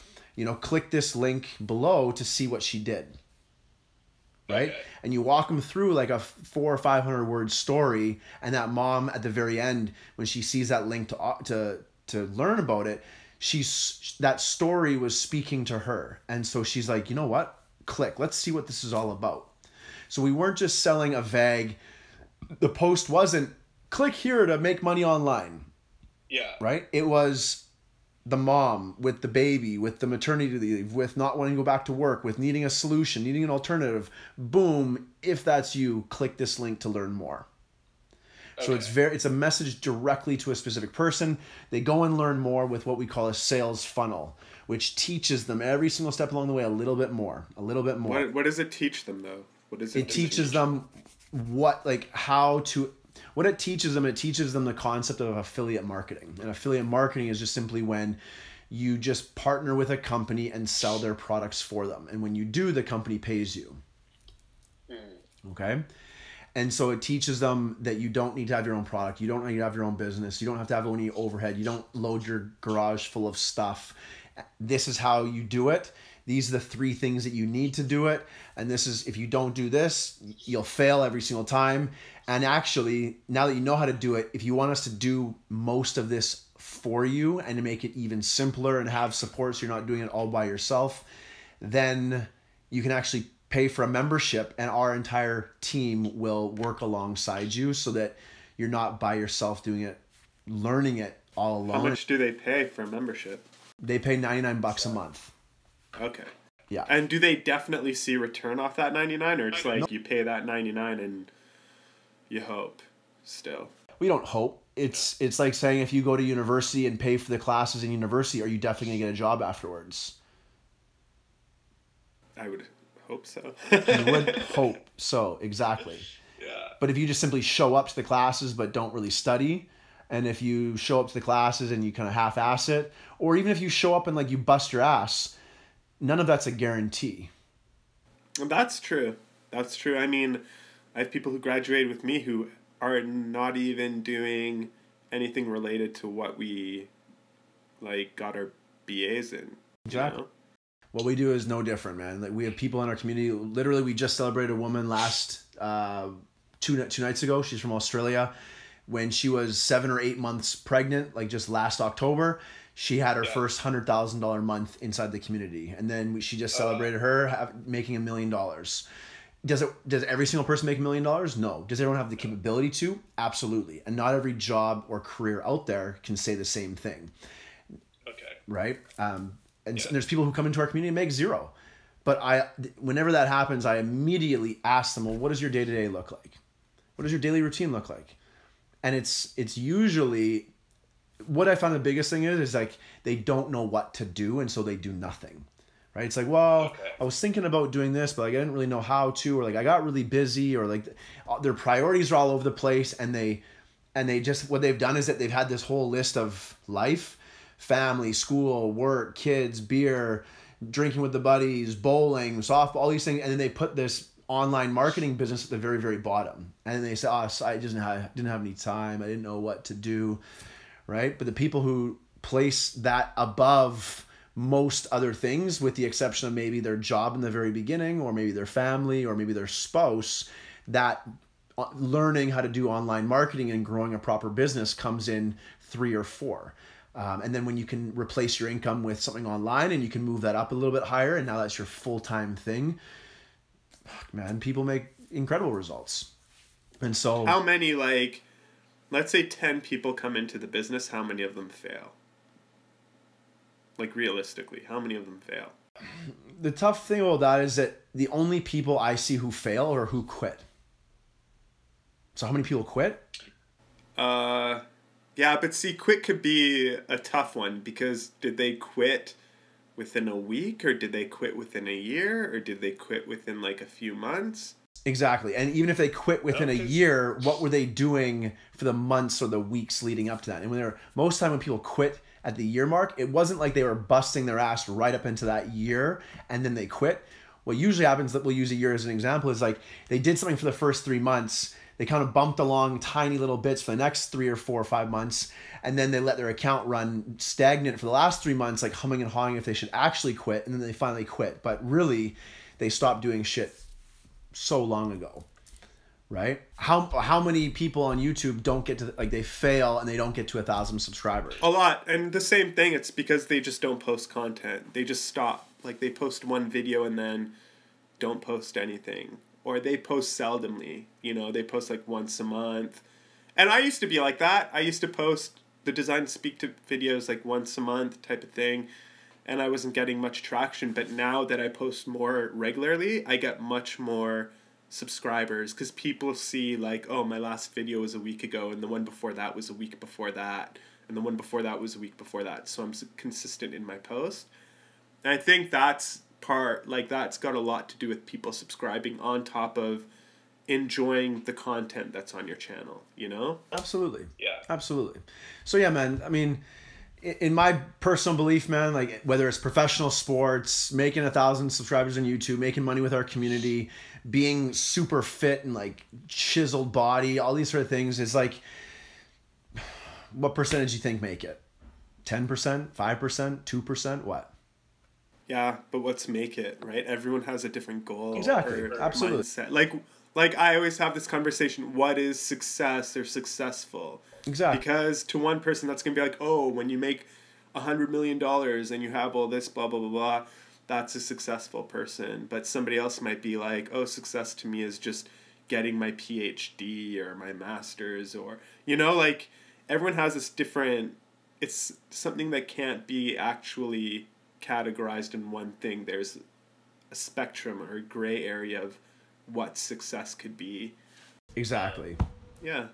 Click this link below to see what she did. Right? Okay. And you walk them through like a 400 or 500 word story, and that mom at the very end, when she sees that link to learn about it, that story was speaking to her. And so she's like, you know what? Click. Let's see what this is all about. So we weren't just selling a vague, the post wasn't click here to make money online. Yeah. Right? It was the mom, with the baby, with the maternity leave, with not wanting to go back to work, with needing a solution, needing an alternative, boom, if that's you, click this link to learn more. So it's a message directly to a specific person. They go and learn more with what we call a sales funnel, which teaches them every single step along the way a little bit more. What does it teach them though? It teaches them what it teaches them the concept of affiliate marketing. And affiliate marketing is just simply when you just partner with a company and sell their products for them. And when you do, the company pays you. Okay? And so it teaches them that you don't need to have your own product. You don't need to have your own business. You don't have to have any overhead. You don't load your garage full of stuff. This is how you do it. These are the 3 things that you need to do it. And this is, if you don't do this, you'll fail every single time. And actually, now that you know how to do it, if you want us to do most of this for you and to make it even simpler and have support so you're not doing it all by yourself, then you can actually pay for a membership and our entire team will work alongside you so that you're not by yourself doing it, learning it all alone. How much do they pay for a membership? They pay $99 a month. Okay. Yeah. And do they definitely see return off that 99, or it's like you pay that 99 and you hope still? We don't hope. It's like saying if you go to university and pay for the classes in university, are you definitely going to get a job afterwards? I would hope so. You would hope so, exactly. Yeah. But if you just simply show up to the classes but don't really study, and if you show up to the classes and you kind of half-ass it, or even if you show up and like you bust your ass, none of that's a guarantee. That's true. That's true. I mean, I have people who graduated with me who are not even doing anything related to what we like got our BAs in. Exactly. You know? What we do is no different, man. Like we have people in our community. Literally, we just celebrated a woman last two nights ago. She's from Australia. When she was 7 or 8 months pregnant, like just last October, she had her first $100,000 month inside the community, and then she just celebrated her making $1 million. Does every single person make $1 million? No. Does everyone have the capability to? Absolutely. And not every job or career out there can say the same thing. Okay. Right? And there's people who come into our community and make zero. But whenever that happens, I immediately ask them, well, what does your day-to-day look like? What does your daily routine look like? And it's usually, what I found the biggest thing is like they don't know what to do, and so they do nothing. Right? It's like, well, I was thinking about doing this, but like I didn't really know how to, or like I got really busy, or like their priorities are all over the place, and they just, what they've done is that they've had this whole list of life, family, school, work, kids, beer, drinking with the buddies, bowling, softball, all these things, and then they put this online marketing business at the very, very bottom. And then they say, oh, so I just didn't have any time. I didn't know what to do, right? But the people who place that above most other things, with the exception of maybe their job in the very beginning, or maybe their family, or maybe their spouse, that learning how to do online marketing and growing a proper business comes in 3 or 4. And then when you can replace your income with something online and you can move that up a little bit higher, and now that's your full-time thing, man, people make incredible results. And so how many, like, let's say 10 people come into the business, how many of them fail? Like, realistically, how many of them fail? The tough thing about that is that the only people I see who fail are who quit. So how many people quit? Yeah, but see, quit could be a tough one, because did they quit within a week, or did they quit within a year, or did they quit within like a few months? Exactly. And even if they quit within a year, what were they doing for the months or the weeks leading up to that? And most of the time when people quit at the year mark, it wasn't like they were busting their ass right up into that year and then they quit. What usually happens, that we'll use a year as an example, is like they did something for the first 3 months. They kind of bumped along tiny little bits for the next 3 or 4 or 5 months. And then they let their account run stagnant for the last 3 months, like humming and hawing if they should actually quit. And then they finally quit. But really, they stopped doing shit so long ago, right? How many people on YouTube don't get to, like, they fail and they don't get to 1,000 subscribers? A lot. And the same thing, it's because they just don't post content. They just stop. Like, they post one video and then don't post anything. Or they post seldomly. You know, they post like once a month. And I used to be like that. I used to post the Design Speak to videos like once a month type of thing, and I wasn't getting much traction. But now that I post more regularly, I get much more subscribers because people see like, oh, my last video was a week ago, and the one before that was a week before that, and the one before that was a week before that. So I'm consistent in my post. And I think that's that's got a lot to do with people subscribing on top of enjoying the content that's on your channel, you know? Absolutely. Yeah. Absolutely. So yeah, man, I mean, in my personal belief, man, like whether it's professional sports, making 1,000 subscribers on YouTube, making money with our community, being super fit and like chiseled body, all these sort of things, is like, what percentage do you think make it? 10%, 5%, 2%, what? Yeah, but what's make it, right? Everyone has a different goal. Exactly. Or Absolutely. mindset. Like I always have this conversation, what is success or successful? Exactly. Because to one person that's going to be like, oh, when you make $100 million and you have all this, blah, blah, blah, blah, that's a successful person. But somebody else might be like, oh, success to me is just getting my PhD or my master's, or, you know, like everyone has this different, it's something that can't be actually categorized in one thing. There's a spectrum or a gray area of what success could be. Exactly. Yeah.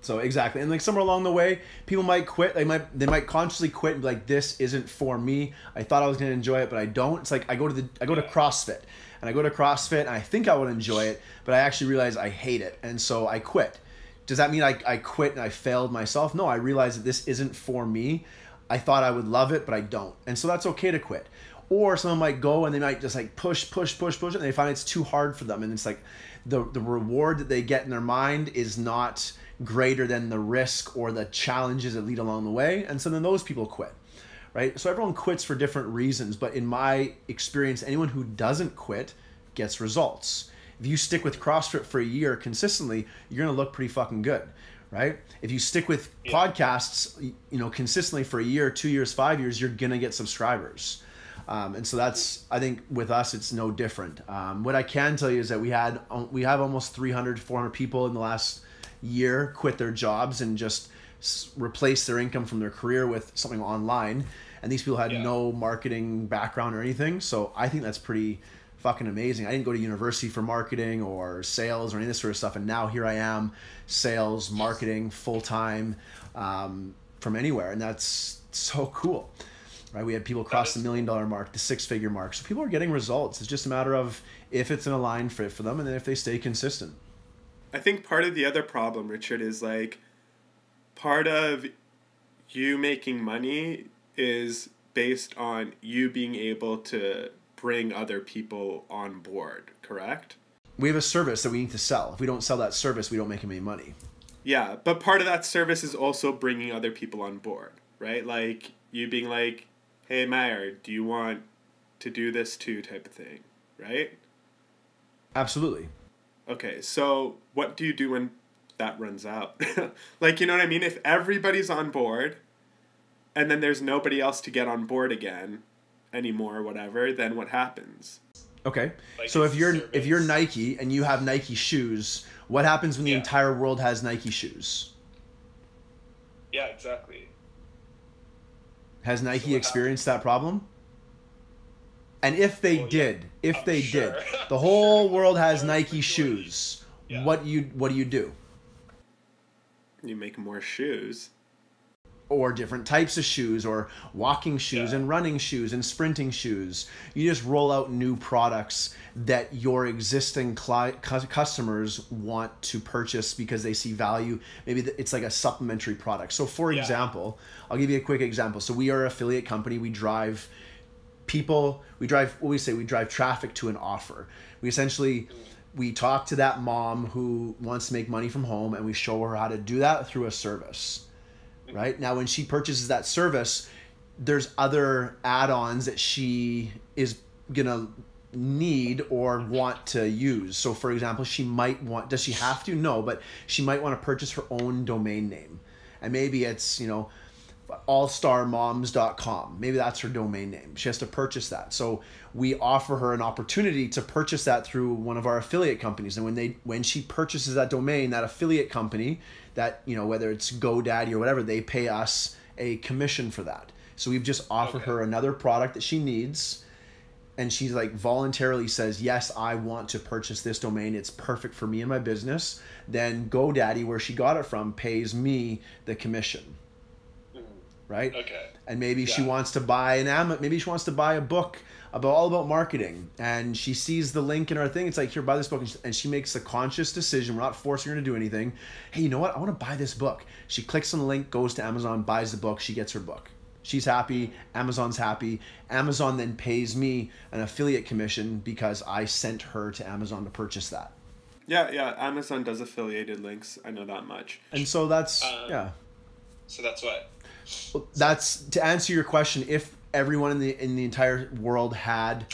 So exactly. And like somewhere along the way, people might quit. They might consciously quit and be like, this isn't for me. I thought I was going to enjoy it, but I don't. It's like I go to CrossFit, and I go to CrossFit and I think I would enjoy it, but I actually realize I hate it. And so I quit. Does that mean I quit and I failed myself? No, I realized that this isn't for me. I thought I would love it, but I don't. And so that's okay to quit. Or someone might go and they might just like push, and they find it's too hard for them. And it's like the reward that they get in their mind is not greater than the risk or the challenges that lead along the way. And so then those people quit, right? So everyone quits for different reasons. But in my experience, anyone who doesn't quit gets results. If you stick with CrossFit for a year consistently, you're going to look pretty fucking good, right? If you stick with podcasts, you know, consistently for a year, 2 years, 5 years, you're going to get subscribers. And so that's, I think with us, it's no different. What I can tell you is that we have almost 300, 400 people in the last year quit their jobs and just replace their income from their career with something online. And these people had no marketing background or anything. So I think that's pretty fucking amazing. I didn't go to university for marketing or sales or any of this sort of stuff. And now here I am, sales, marketing, full-time, from anywhere. And that's so cool. Right, we had people cross the $1 million mark, the 6-figure mark. So people are getting results. It's just a matter of if it's an aligned fit for them and then if they stay consistent. I think part of the other problem, Richard, is like part of you making money is based on you being able to bring other people on board, correct? We have a service that we need to sell. If we don't sell that service, we don't make any money. Yeah, but part of that service is also bringing other people on board, right? Like you being like, hey, Mahyar, do you want to do this too, type of thing, right? Absolutely. Okay, so what do you do when that runs out? Like, you know what I mean? If everybody's on board and then there's nobody else to get on board again anymore or whatever, then what happens? Okay. Like So if you're service. Nike and you have Nike shoes, what happens when the entire world has Nike shoes? Yeah, exactly. Has Nike experienced that problem? And if they did, the whole world has Nike shoes. Yeah. What do you do? You make more shoes. Or different types of shoes, or walking shoes and running shoes and sprinting shoes. You just roll out new products that your existing customers want to purchase because they see value. Maybe it's like a supplementary product. So for example, I'll give you a quick example. So we are an affiliate company. We drive traffic to an offer. We talk to that mom who wants to make money from home, and we show her how to do that through a service. Right? Now, when she purchases that service, there's other add-ons that she is going to need or want to use. So, for example, does she have to? No, but she might want to purchase her own domain name. And maybe it's, allstarmoms.com. Maybe that's her domain name. She has to purchase that. So we offer her an opportunity to purchase that through one of our affiliate companies. And when she purchases that domain, that affiliate company, that, whether it's GoDaddy or whatever, they pay us a commission for that. So we've just offered her another product that she needs, and she's like voluntarily says, yes, I want to purchase this domain. It's perfect for me and my business. Then GoDaddy, where she got it from, pays me the commission. Right? Okay. And maybe she wants to buy maybe she wants to buy a book all about marketing, and she sees the link in our thing. It's like, here, buy this book, and she makes a conscious decision. We're not forcing her to do anything. Hey, you know what? I want to buy this book. She clicks on the link, goes to Amazon, buys the book. She gets her book. She's happy. Amazon's happy. Amazon then pays me an affiliate commission because I sent her to Amazon to purchase that. Yeah. Amazon does affiliated links. I know that much. And so that's So that's what. Well, that's to answer your question. If everyone in the entire world had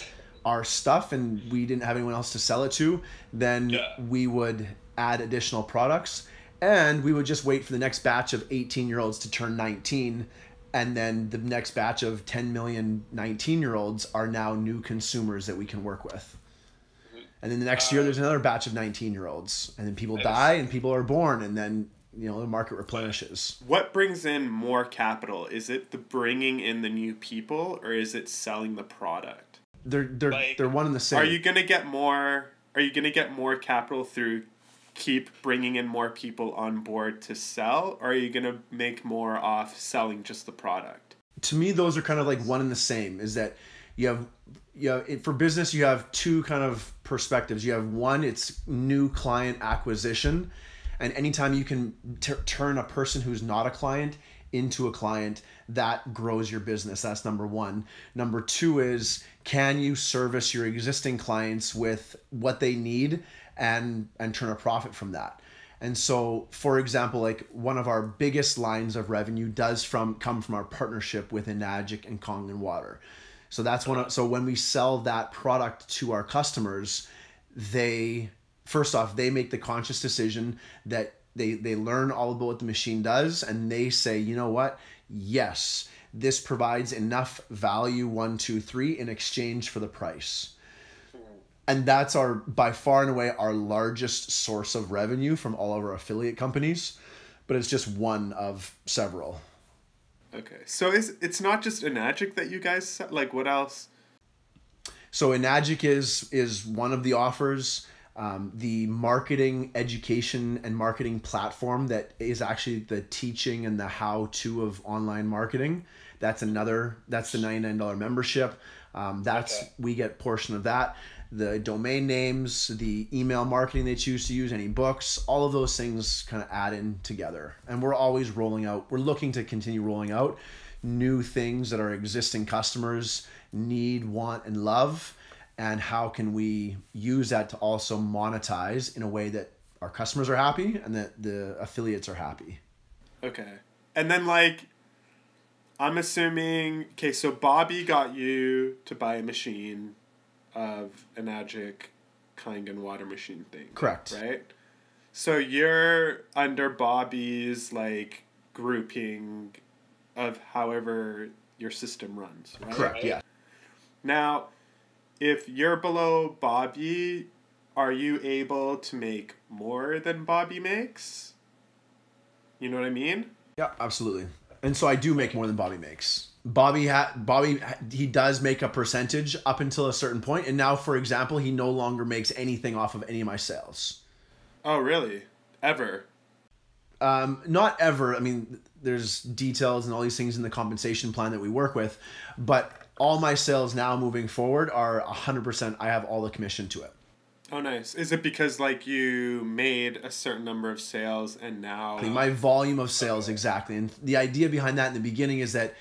our stuff and we didn't have anyone else to sell it to, then we would add additional products, and we would just wait for the next batch of 18-year-olds to turn 19, and then the next batch of 10 million 19-year-olds are now new consumers that we can work with. And then the next year there's another batch of 19-year-olds, and then people die and people are born, and then the market replenishes. What brings in more capital? Is it the bringing in the new people, or is it selling the product? They're one and the same. Are you gonna get more capital through keep bringing in more people on board to sell, or are you gonna make more off selling just the product? To me, those are kind of like one and the same. Is that you have for business, you have two kind of perspectives. You have one, it's new client acquisition. And anytime you can turn a person who's not a client into a client, that grows your business. That's number one. Number two is, can you service your existing clients with what they need and turn a profit from that? And so, for example, like one of our biggest lines of revenue come from our partnership with Vaynerchuk and Kangen water. So that's so when we sell that product to our customers, first off, they make the conscious decision that they learn all about what the machine does, and they say, you know what? Yes, this provides enough value, 1, 2, 3, in exchange for the price. And that's by far and away our largest source of revenue from all of our affiliate companies, but it's just one of several. Okay, so it's not just Vaynerchuk that you guys, like, what else? So Vaynerchuk is one of the offers. The marketing education and marketing platform that is actually the teaching and the how-to of online marketing. That's the $99 membership. We get a portion of that. The domain names, the email marketing they choose to use, any books, all of those things kind of add in together. And we're always we're looking to continue rolling out new things that our existing customers need, want, and love. And how can we use that to also monetize in a way that our customers are happy and that the affiliates are happy. Okay. And then, like, I'm assuming, so Bobby got you to buy a machine of a magic Kangen water machine thing. Correct. Right? So you're under Bobby's, like, grouping of however your system runs, right? Correct, yeah. Now, if you're below Bobby, are you able to make more than Bobby makes? You know what I mean? Yeah, absolutely. And so I do make more than Bobby makes. Bobby, he does make a percentage up until a certain point, and now, for example, he no longer makes anything off of any of my sales. Oh, really? Ever? Not ever. I mean, there's details and all these things in the compensation plan that we work with, but all my sales now moving forward are 100%. I have all the commission to it. Oh, nice. Is it because, like, you made a certain number of sales and now... My volume of sales, exactly. And the idea behind that in the beginning is that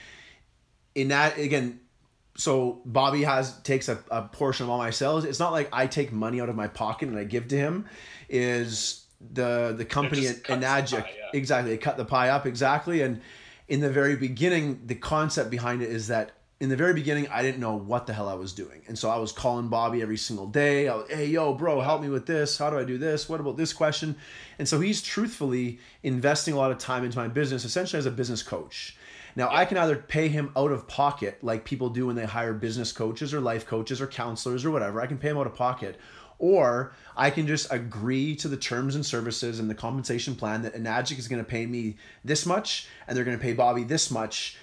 so Bobby takes a portion of all my sales. It's not like I take money out of my pocket and I give to him. Is the company at Vaynerchuk. Exactly. They cut the pie up, exactly. And in the very beginning, the concept behind it is that in the very beginning, I didn't know what the hell I was doing. And so I was calling Bobby every single day. Hey, yo, bro, help me with this. How do I do this? What about this question? And so he's truthfully investing a lot of time into my business, essentially as a business coach. Now, I can either pay him out of pocket, like people do when they hire business coaches or life coaches or counselors or whatever. I can pay him out of pocket. Or I can just agree to the terms and services and the compensation plan that Enagic is going to pay me this much and they're going to pay Bobby this much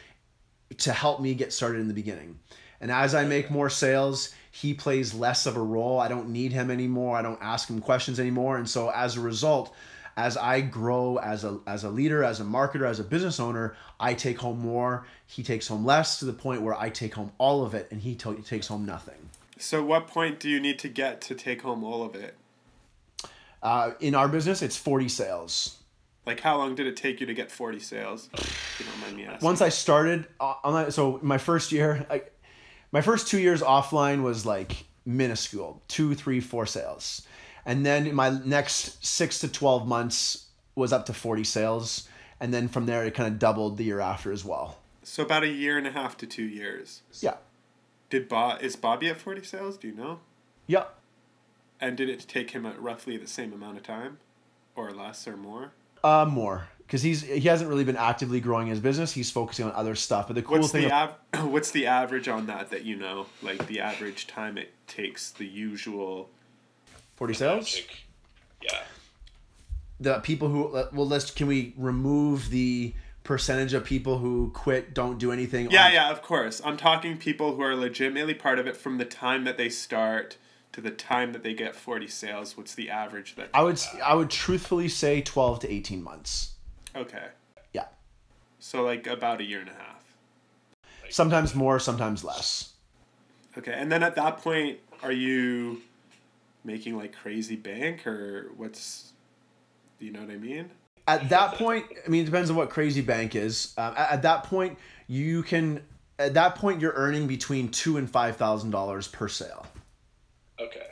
to help me get started in the beginning. And as I make more sales, he plays less of a role. I don't need him anymore. I don't ask him questions anymore. And so as a result, as I grow as a leader, as a marketer, as a business owner, I take home more. He takes home less, to the point where I take home all of it and he takes home nothing. So what point do you need to get to take home all of it? In our business, it's 40 sales. Like, how long did it take you to get 40 sales? If you don't mind me asking. Once I started on that, so my first year, my first 2 years offline was like minuscule, 2, 3, 4 sales. And then my next 6 to 12 months was up to 40 sales. And then from there, it kind of doubled the year after as well. So about 1.5 to 2 years. Yeah. Is Bobby at 40 sales? Do you know? Yeah. And did it take him at roughly the same amount of time? Or less or more? More. Because he hasn't really been actively growing his business. He's focusing on other stuff. But the cool what's the average on that you know? Like the average time it takes the usual 40 sales? Yeah. The people who can we remove the percentage of people who quit, don't do anything? Yeah, of course. I'm talking people who are legitimately part of it from the time that they start to the time that they get 40 sales. What's the average that I would truthfully say 12 to 18 months. Okay. Yeah. So like about 1.5 years. Sometimes more, sometimes less. Okay. And then at that point, are you making like crazy bank, or do you know what I mean? At that point, I mean, it depends on what crazy bank is. At that point, you're earning between $2,000 and $5,000 per sale. Okay.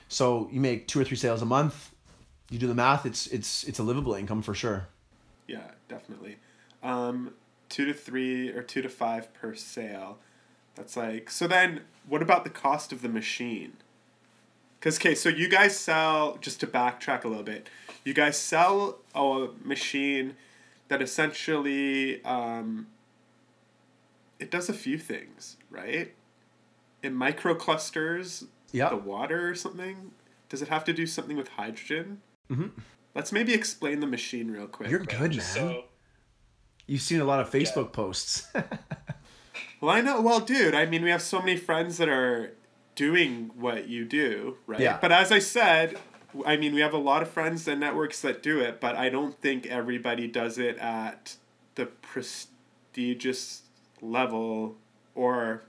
So you make 2 or 3 sales a month. You do the math. It's a livable income for sure. Yeah, definitely. 2 to 3 or 2 to 5 per sale. That's like, so then what about the cost of the machine? Because, okay, so you guys sell, just to backtrack a little bit, you guys sell a machine that essentially, it does a few things, right? It microclusters the water or something. Does it have to do something with hydrogen? Mm-hmm. Let's maybe explain the machine real quick. You're good, man. So, you've seen a lot of Facebook posts. Well, I know. Well, dude, I mean, we have so many friends that are doing what you do, right? Yeah. But as I said, I mean, we have a lot of friends and networks that do it, but I don't think everybody does it at the prestigious level or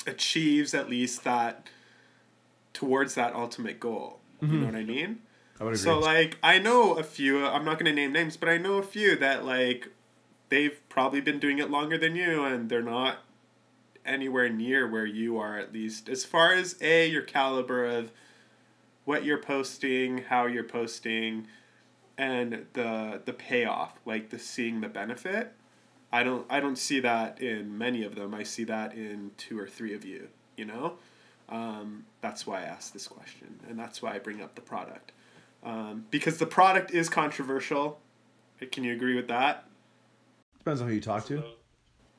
achieves at least that towards that ultimate goal. Mm-hmm. You know what I mean? I would agree. So, like, I know a few, I'm not going to name names, but I know a few that, like, they've probably been doing it longer than you, and they're not anywhere near where you are, at least as far as your caliber of what you're posting, how you're posting, and the payoff, like the seeing the benefit. I don't see that in many of them. I see that in 2 or 3 of you, you know? That's why I asked this question, and that's why I bring up the product. Because the product is controversial. Can you agree with that? Depends on who you talk to.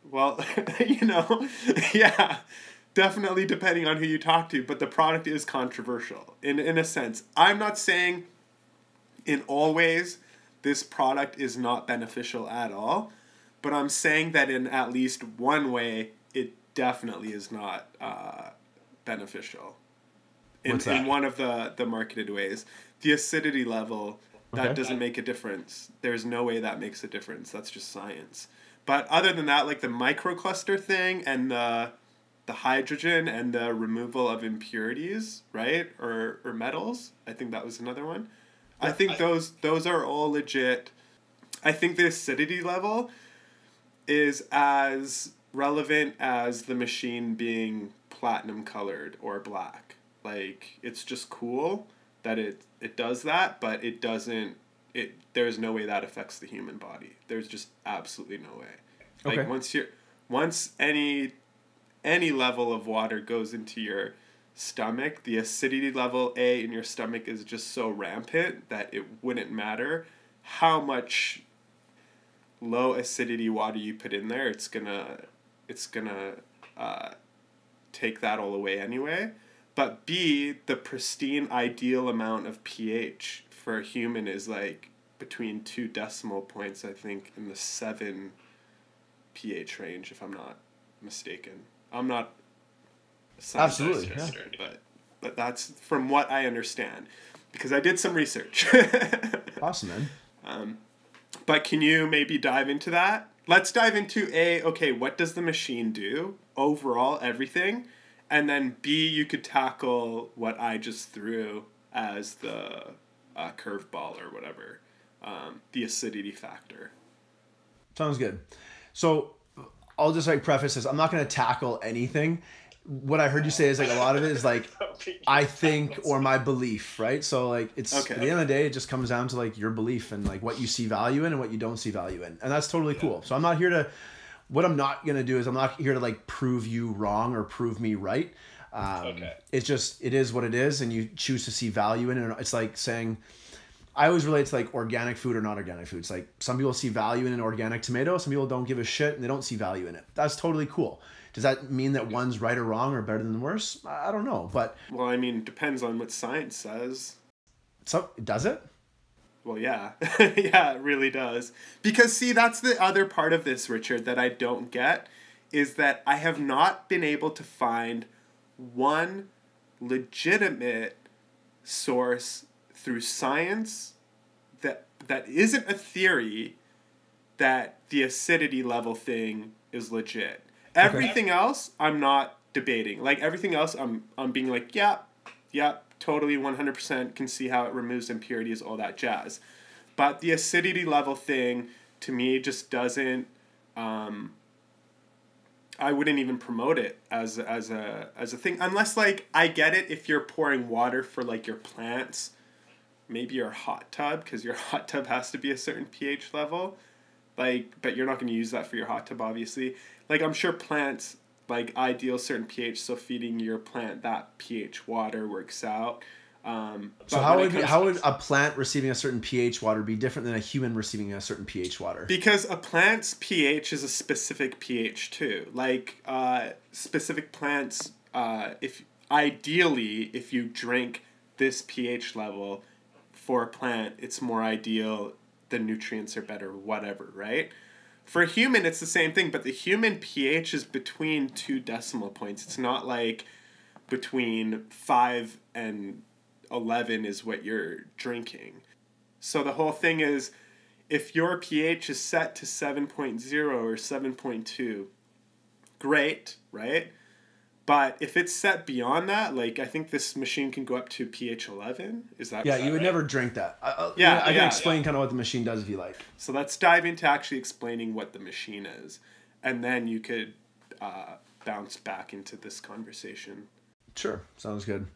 Well, you know, yeah, definitely depending on who you talk to, but the product is controversial in a sense. I'm not saying in all ways this product is not beneficial at all, but I'm saying that in at least one way it definitely is not beneficial. What's that? In one of the marketed ways. The acidity level, that doesn't make a difference. There's no way that makes a difference. That's just science. But other than that, like the microcluster thing and the hydrogen and the removal of impurities, right? Or metals. I think that was another one. Yeah, I think those are all legit. I think the acidity level is as relevant as the machine being platinum colored or black. Like, it's just cool that it does that, but it doesn't, there's no way that affects the human body. There's just absolutely no way. Like, okay. Once any level of water goes into your stomach, the acidity level in your stomach is just so rampant that it wouldn't matter how much low acidity water you put in there, it's gonna take that all away anyway. But B, the pristine ideal amount of pH for a human is like between 2 decimal points, I think, in the 7 pH range, if I'm not mistaken. I'm not a scientist, Absolutely, yeah. but that's from what I understand, because I did some research. Awesome, man. But can you maybe dive into that? Let's dive into okay, what does the machine do? Overall, everything. And then B, you could tackle what I just threw as the curveball or whatever, the acidity factor. Sounds good. So I'll just like preface this. I'm not going to tackle anything. What I heard you say is like a lot of it is like I think or my belief, right? So like it's at the end of the day, it just comes down to like your belief and like what you see value in and what you don't see value in, and that's totally cool. So I'm not here to. What I'm not gonna do is I'm not here to like prove you wrong or prove me right. It's just it is what it is, and you choose to see value in it. It's like saying. I always relate to like organic food or not organic food. It's like some people see value in an organic tomato. Some people don't give a shit and they don't see value in it. That's totally cool. Does that mean that one's right or wrong or better than worse? I don't know, but... Well, I mean, it depends on what science says. So, does it? Well, yeah. Yeah, it really does. Because, see, that's the other part of this, Richard, that I don't get, is that I have not been able to find one legitimate source through science that isn't a theory that the acidity level thing is legit. Everything else I'm not debating. Like everything else I'm being like, yeah, totally 100% can see how it removes impurities, all that jazz. But the acidity level thing to me just doesn't I wouldn't even promote it as a thing unless like I get it if you're pouring water for like your plants. Maybe your hot tub, because your hot tub has to be a certain pH level. Like, but you're not going to use that for your hot tub, obviously. Like, I'm sure plants, like, ideal certain pH, so feeding your plant that pH water works out. So how would a plant receiving a certain pH water be different than a human receiving a certain pH water? Because a plant's pH is a specific pH, too. Like, specific plants, if you drink this pH level... for a plant, it's more ideal, the nutrients are better, whatever, right? For a human, it's the same thing, but the human pH is between 2 decimal points. It's not like between 5 and 11 is what you're drinking. So the whole thing is, if your pH is set to 7.0 or 7.2, great, right? But if it's set beyond that, like I think this machine can go up to pH 11. Is that? Yeah, you would right? never drink that. I can explain kind of what the machine does if you like. So let's dive into actually explaining what the machine is, and then you could bounce back into this conversation. Sure, sounds good.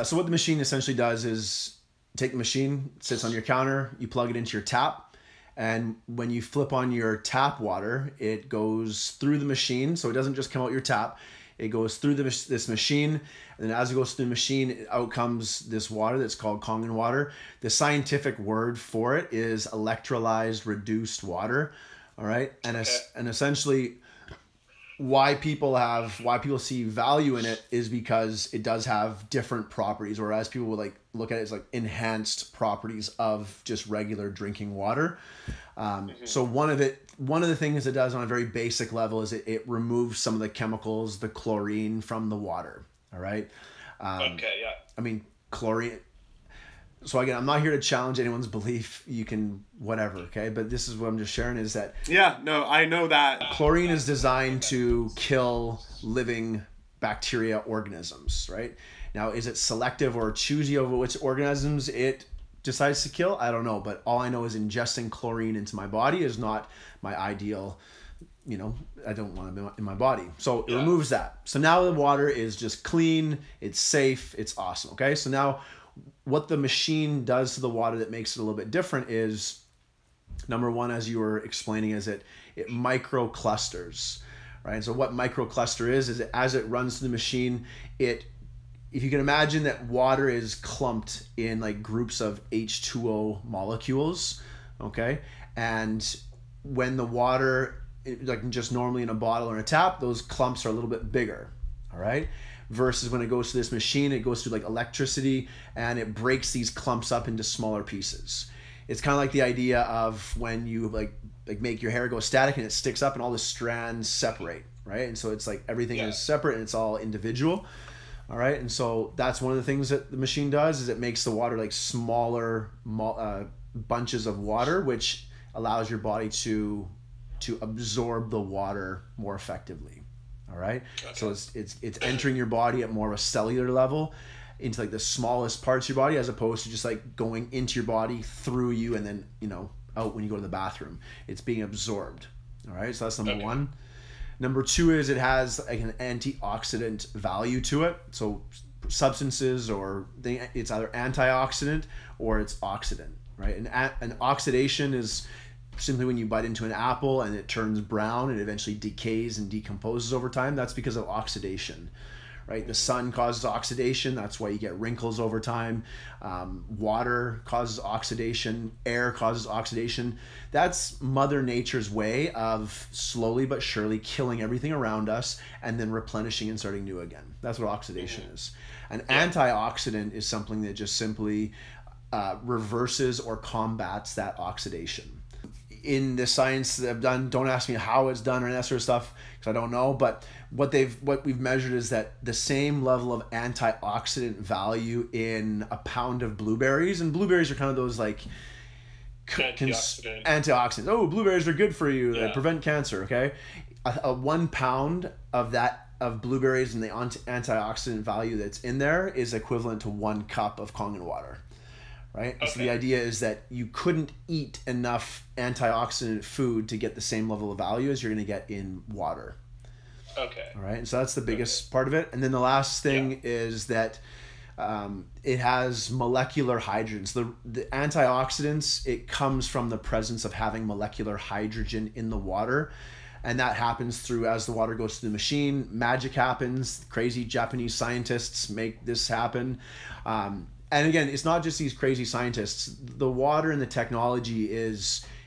So what the machine essentially does is take the machine, it sits on your counter, you plug it into your tap, and when you flip on your tap water, it goes through the machine, so it doesn't just come out your tap. It goes through this machine, and then as it goes through the machine, out comes this water that's called Kangen water. The scientific word for it is electrolyzed reduced water. All right, and essentially, why people see value in it is because it does have different properties, whereas people would like look at it as like enhanced properties of just regular drinking water. So one of the things it does on a very basic level is it removes some of the chemicals, the chlorine from the water. All right. I mean, chlorine. So again, I'm not here to challenge anyone's belief. You can whatever, okay? But this is what I'm just sharing is that... Yeah, no, I know that. Chlorine is designed to kill living bacteria organisms, right? Now, is it selective or choosy over which organisms it decides to kill? I don't know. But all I know is ingesting chlorine into my body is not my ideal... I don't want it in my body. So it removes that. So now the water is just clean. It's safe. It's awesome, okay? So now... what the machine does to the water that makes it a little bit different is, number one, as you were explaining, is it micro clusters, right? So what micro cluster is as it runs through the machine, if you can imagine that water is clumped in like groups of H2O molecules, okay? And when the water, like just normally in a bottle or a tap, those clumps are a little bit bigger, all right? Versus when it goes to this machine, it goes through like electricity and it breaks these clumps up into smaller pieces. It's kind of like the idea of when you like make your hair go static and it sticks up and all the strands separate, right? And so it's like everything is separate and it's all individual, all right? And so that's one of the things that the machine does, is it makes the water like smaller bunches of water, which allows your body to absorb the water more effectively. All right. Okay. So it's entering your body at more of a cellular level, into like the smallest parts of your body, as opposed to just like going into your body through you and then, you know, out when you go to the bathroom. It's being absorbed. All right. So that's number one. Number two is it has like an antioxidant value to it. So substances it's either antioxidant or it's oxidant, right? And oxidation is simply when you bite into an apple and it turns brown and eventually decays and decomposes over time. That's because of oxidation, right? The sun causes oxidation. That's why you get wrinkles over time. Water causes oxidation. Air causes oxidation. That's Mother Nature's way of slowly but surely killing everything around us and then replenishing and starting new again. That's what oxidation is. An antioxidant is something that just simply reverses or combats that oxidation. In the science that I've done, don't ask me how it's done or that sort of stuff, because I don't know, but what we've measured is that the same level of antioxidant value in a pound of blueberries, and blueberries are kind of those like antioxidants. Oh, blueberries are good for you. They prevent cancer. Okay, a 1 pound of blueberries and the antioxidant value that's in there is equivalent to 1 cup of Kangen water. Right? Okay. So the idea is that you couldn't eat enough antioxidant food to get the same level of value as you're going to get in water. Okay. All right. And so that's the biggest part of it. And then the last thing is that it has molecular hydrogens. The antioxidants, it comes from the presence of having molecular hydrogen in the water. And that happens through, as the water goes through the machine, magic happens. Crazy Japanese scientists make this happen. And again, it's not just these crazy scientists. The water and the technology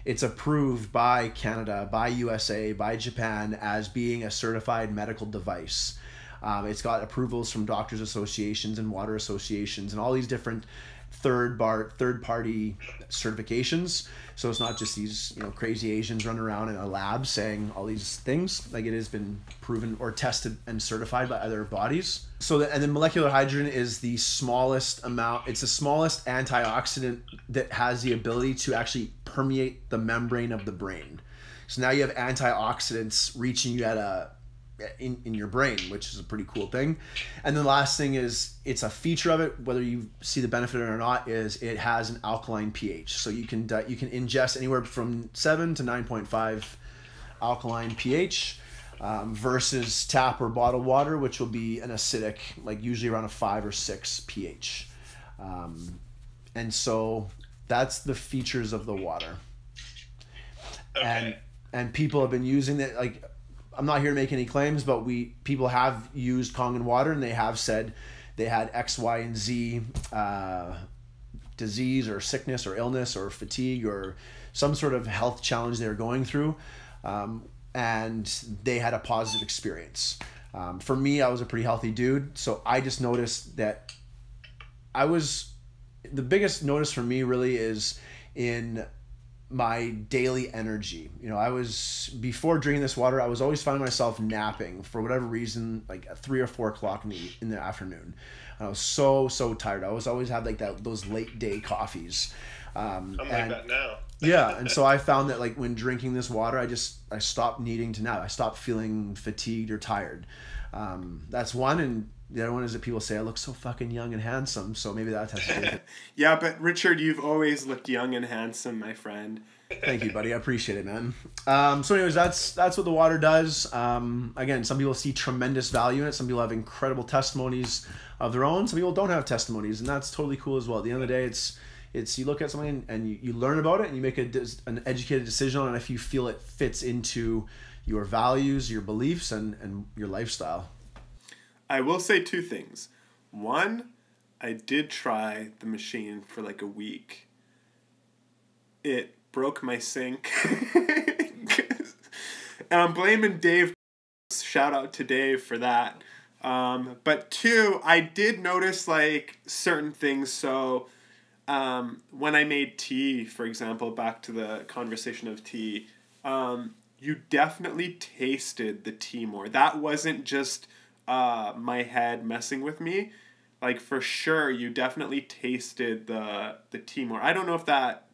it's approved by Canada, by USA, by Japan as being a certified medical device. It's got approvals from doctors associations and water associations and all these different third-party certifications. So it's not just these, you know, crazy Asians running around in a lab saying all these things. Like, it has been proven or tested and certified by other bodies. And then molecular hydrogen is the smallest amount. It's the smallest antioxidant that has the ability to actually permeate the membrane of the brain. So now you have antioxidants reaching you in your brain, which is a pretty cool thing. And then the last thing is, it's a feature of it, whether you see the benefit or not, is it has an alkaline pH. So you can ingest anywhere from 7 to 9.5 alkaline pH versus tap or bottled water, which will be an acidic, like usually around a 5 or 6 pH. And so that's the features of the water. Okay. And people have been using it, like, I'm not here to make any claims, but people have used Kangen water and they have said they had X, Y, and Z disease or sickness or illness or fatigue or some sort of health challenge they were going through, and they had a positive experience. For me, I was a pretty healthy dude, so I just noticed that the biggest notice for me really is in my daily energy. You know, before drinking this water, I was always finding myself napping for whatever reason, like at 3 or 4 o'clock in the afternoon. And I was so tired. I always had like those late day coffees. I'm like that now. Yeah, and so I found that like when drinking this water, I stopped needing to nap. I stopped feeling fatigued or tired. That's one, and the other one is that people say I look so fucking young and handsome, so maybe that has to do with it. Yeah, but Richard, you've always looked young and handsome, my friend. Thank you, buddy. I appreciate it, man. So anyways, that's what the water does. Again, some people see tremendous value in it. Some people have incredible testimonies of their own. Some people don't have testimonies, and that's totally cool as well. At the end of the day, it's you look at something and you learn about it and you make an educated decision on it if you feel it fits into your values, your beliefs, and your lifestyle. I will say 2 things. One, I did try the machine for like a week. It broke my sink. And I'm blaming Dave. Shout out to Dave for that. But two, I did notice like certain things. So when I made tea, for example, back to the conversation of tea, you definitely tasted the tea more. That wasn't just my head messing with me. Like for sure, you definitely tasted the tea more. I don't know if that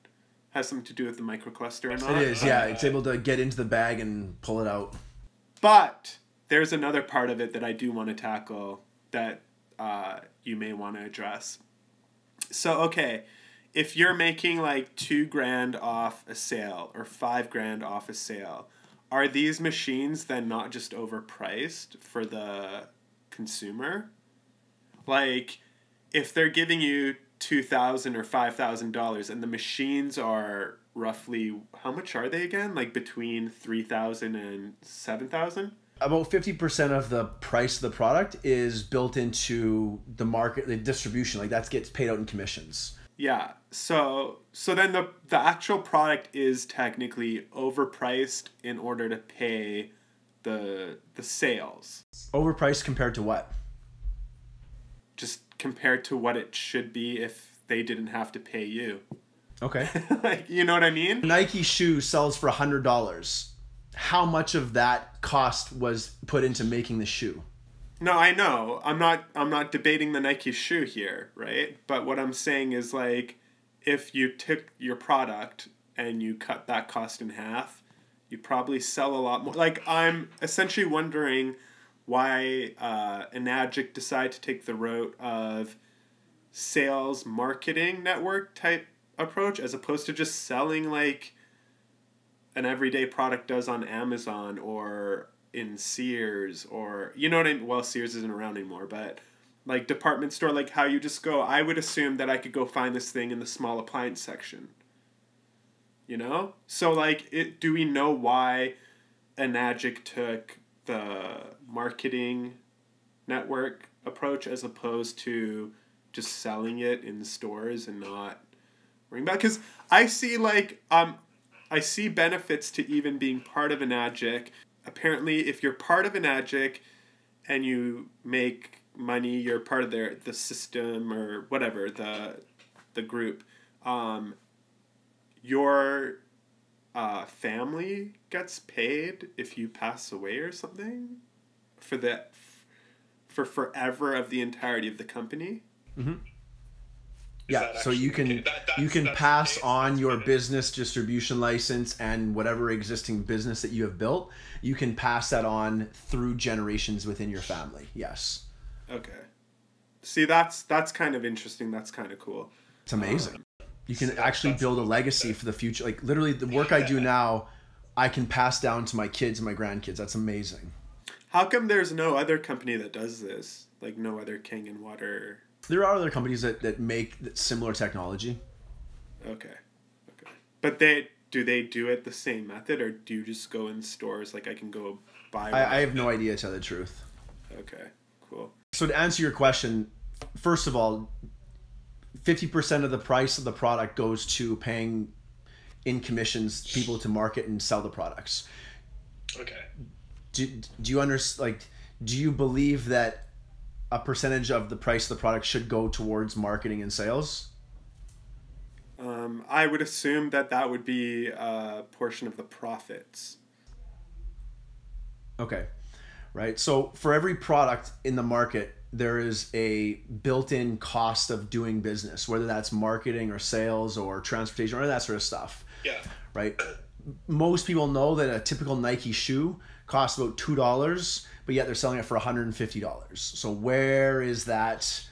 has something to do with the microcluster or not. It is, yeah. It's able to get into the bag and pull it out. But there's another part of it that I do want to tackle that you may want to address. So, okay, if you're making like $2,000 off a sale or $5,000 off a sale, are these machines then not just overpriced for the consumer? Like, if they're giving you $2,000 or $5,000 and the machines are roughly, how much are they again? Like between $3,000 and $7,000? About 50% of the price of the product is built into the market, the distribution. Like that gets paid out in commissions. Yeah. So then the actual product is technically overpriced in order to pay the sales. Overpriced compared to what? Just compared to what it should be if they didn't have to pay you. Okay. Like, you know what I mean? Nike shoe sells for $100. How much of that cost was put into making the shoe? No, I know. I'm not debating the Nike shoe here, right? But what I'm saying is like if you took your product and you cut that cost in half, you probably sell a lot more. Like I'm essentially wondering why Enagic decided to take the route of sales marketing network type approach as opposed to just selling like an everyday product does on Amazon or in Sears or, you know what I mean? Well, Sears isn't around anymore, but like department store, like how you just go, I would assume that I could go find this thing in the small appliance section. You know? So like, do we know why Enagic took the marketing network approach as opposed to just selling it in stores and not worrying about it? Because I see like, I see benefits to even being part of Enagic. Apparently, if you're part of Enagic and you make money, you're part of the system or whatever, the group, your family gets paid if you pass away or something for forever of the entirety of the company. Mm-hmm. Yeah, so you can pass on your business distribution license and whatever existing business that you have built, you can pass that on through generations within your family. Yes. Okay. See, that's kind of interesting. That's kind of cool. It's amazing. You can actually build a legacy for the future. Like literally the work I do now, I can pass down to my kids and my grandkids. That's amazing. How come there's no other company that does this? Like no other Kangen water? There are other companies that make similar technology. Okay. But do they do it the same method, or do you just go in stores? Like I can go buy one? I have no idea, to tell the truth. Okay, cool. So to answer your question, first of all, 50% of the price of the product goes to paying in commissions people to market and sell the products. Okay. Do you understand? Like, do you believe that a percentage of the price of the product should go towards marketing and sales? I would assume that would be a portion of the profits. Okay, right. So for every product in the market, there is a built-in cost of doing business, whether that's marketing or sales or transportation or that sort of stuff. Yeah. Right. Most people know that a typical Nike shoe costs about $2, but yet they're selling it for $150. So where is that,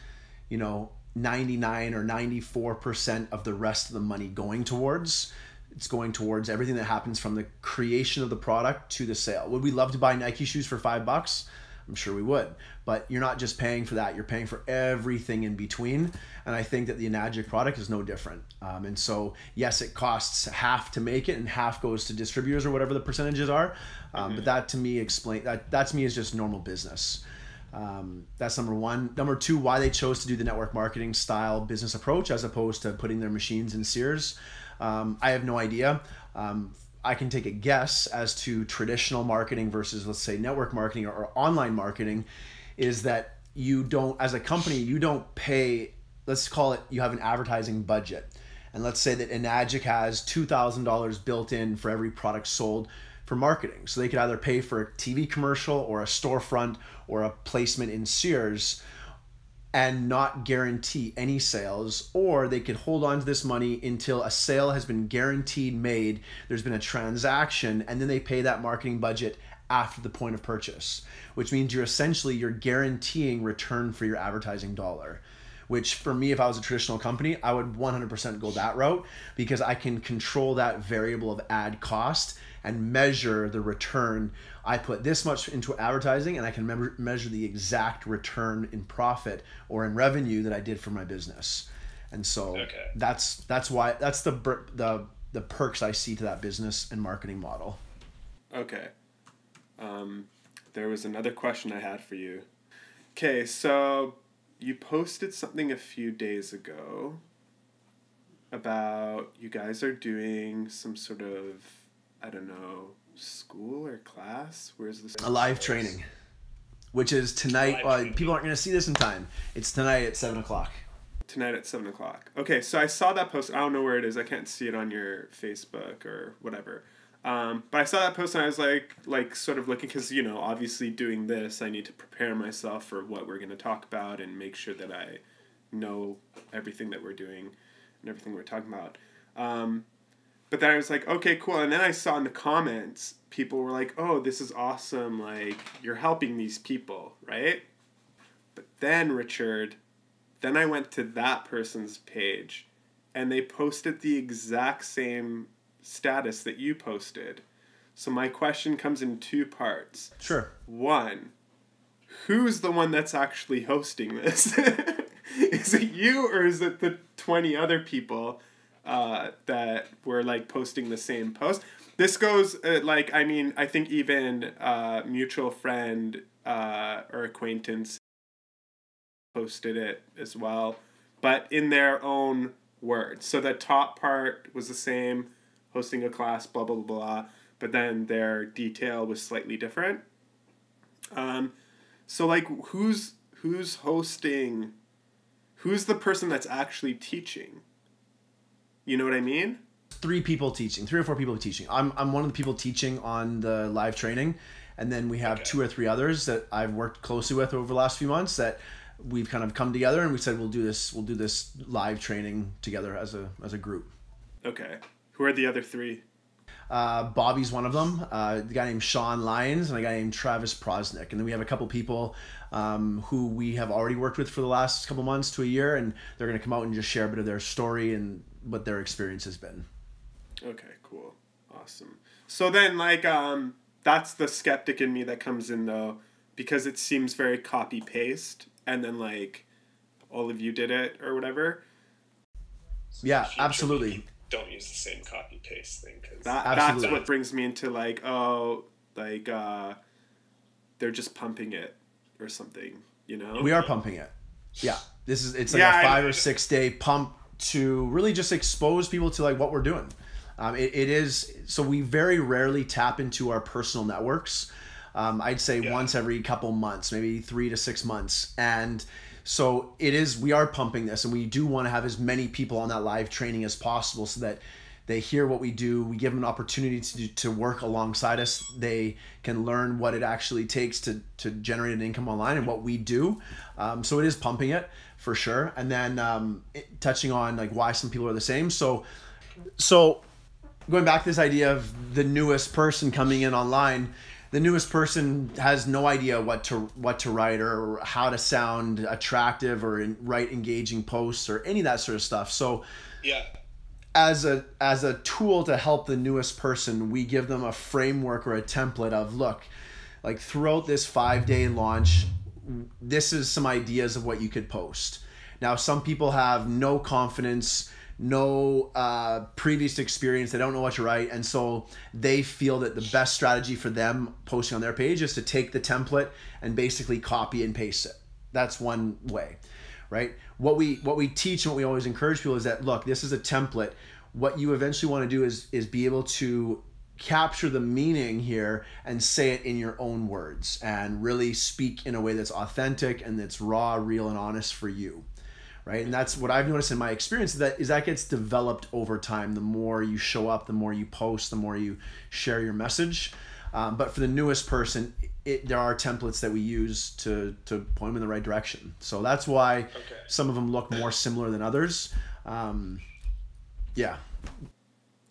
99 or 94% of the rest of the money going towards? It's going towards everything that happens from the creation of the product to the sale. Would we love to buy Nike shoes for $5? I'm sure we would, but you're not just paying for that. You're paying for everything in between. And I think that the Enagic product is no different. And so, yes, it costs half to make it and half goes to distributors or whatever the percentages are. But that to me that to me is just normal business. That's number one. Number two, why they chose to do the network marketing style business approach as opposed to putting their machines in Sears. I have no idea. I can take a guess as to traditional marketing versus, let's say, network marketing or online marketing, is that you don't, as a company, you don't pay, let's call it, you have an advertising budget. And let's say that Enagic has $2,000 built in for every product sold for marketing. So they could either pay for a TV commercial or a storefront or a placement in Sears and not guarantee any sales, or they could hold on to this money until a sale has been guaranteed made, there's been a transaction, and then they pay that marketing budget after the point of purchase, which means you're guaranteeing return for your advertising dollar. Which for me, if I was a traditional company, I would 100% go that route, because I can control that variable of ad cost and measure the return. I put this much into advertising and I can measure the exact return in profit or in revenue that I did for my business. And so that's why, that's the perks I see to that business and marketing model. Okay. There was another question I had for you. Okay, so you posted something a few days ago about you guys are doing some sort of, I don't know, school or class? Where's this? A live training, which is tonight. People aren't going to see this in time. It's tonight at 7 o'clock. Tonight at 7 o'clock. Okay, so I saw that post. I don't know where it is. I can't see it on your Facebook or whatever. But I saw that post and I was like sort of looking, because, you know, obviously doing this, I need to prepare myself for what we're going to talk about and make sure that I know everything that we're doing and everything we're talking about. But then I was like, okay, cool. And then I saw in the comments, people were like, oh, this is awesome. Like, you're helping these people, right? But then, Richard, then I went to that person's page and they posted the exact same status that you posted. So my question comes in two parts. Sure. One, who's the one that's actually hosting this? Is it you, or is it the 20 other people that were like posting the same post? This goes I think even mutual friend or acquaintance posted it as well, but in their own words. So the top part was the same, hosting a class, blah, blah, blah, blah, but then their detail was slightly different. So like who's hosting, who's the person that's actually teaching? You know what I mean? 3 or 4 people teaching. I'm one of the people teaching on the live training, and then we have 2 or 3 others that I've worked closely with over the last few months that we've kind of come together and we said we'll do this live training together as a group. Okay. Who are the other 3? Bobby's one of them, the guy named Sean Lyons, and a guy named Travis Prosnick. And then we have a couple people who we have already worked with for the last couple months to a year, and they're going to come out and just share a bit of their story and what their experience has been. Okay, cool. Awesome. So then, like, that's the skeptic in me that comes in, though, because it seems very copy-paste, and then, like, all of you did it or whatever. Yeah, absolutely. Don't use the same copy-paste thing. Cause that's what brings me into, like, they're just pumping it or something, you know? We are pumping it. Yeah. It's like a 5 or 6 day pump to really just expose people to, like, what we're doing. It is, so we very rarely tap into our personal networks. I'd say once every couple months, maybe 3 to 6 months. And so we are pumping this, and we do want to have as many people on that live training as possible so that they hear what we do. We give them an opportunity to work alongside us. They can learn what it actually takes to generate an income online and what we do. So it is pumping it for sure. And then touching on like why some people are the same. So going back to this idea of the newest person coming in online, the newest person has no idea what to write or how to sound attractive or write engaging posts or any of that sort of stuff. So as a tool to help the newest person, we give them a framework or a template of, look, like throughout this 5-day launch, this is some ideas of what you could post. Now, some people have no confidence, no previous experience, they don't know what to write, and so they feel that the best strategy for them posting on their page is to take the template and basically copy and paste it. That's one way, right? What we teach and what we always encourage people is that, look, this is a template. What you eventually want to do is be able to capture the meaning here and say it in your own words and really speak in a way that's authentic and that's raw, real, and honest for you. Right? And that's what I've noticed in my experience, that gets developed over time. The more you show up, the more you post, the more you share your message. But for the newest person, there are templates that we use to point them in the right direction. So that's why some of them look more similar than others. Yeah.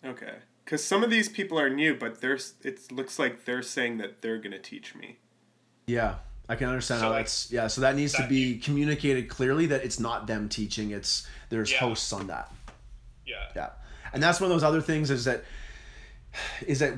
Okay. Because some of these people are new, but it looks like they're saying that they're going to teach me. Yeah. I can understand how that's, so that needs to be communicated clearly, that it's not them teaching, there's hosts on that. Yeah. And that's one of those other things is that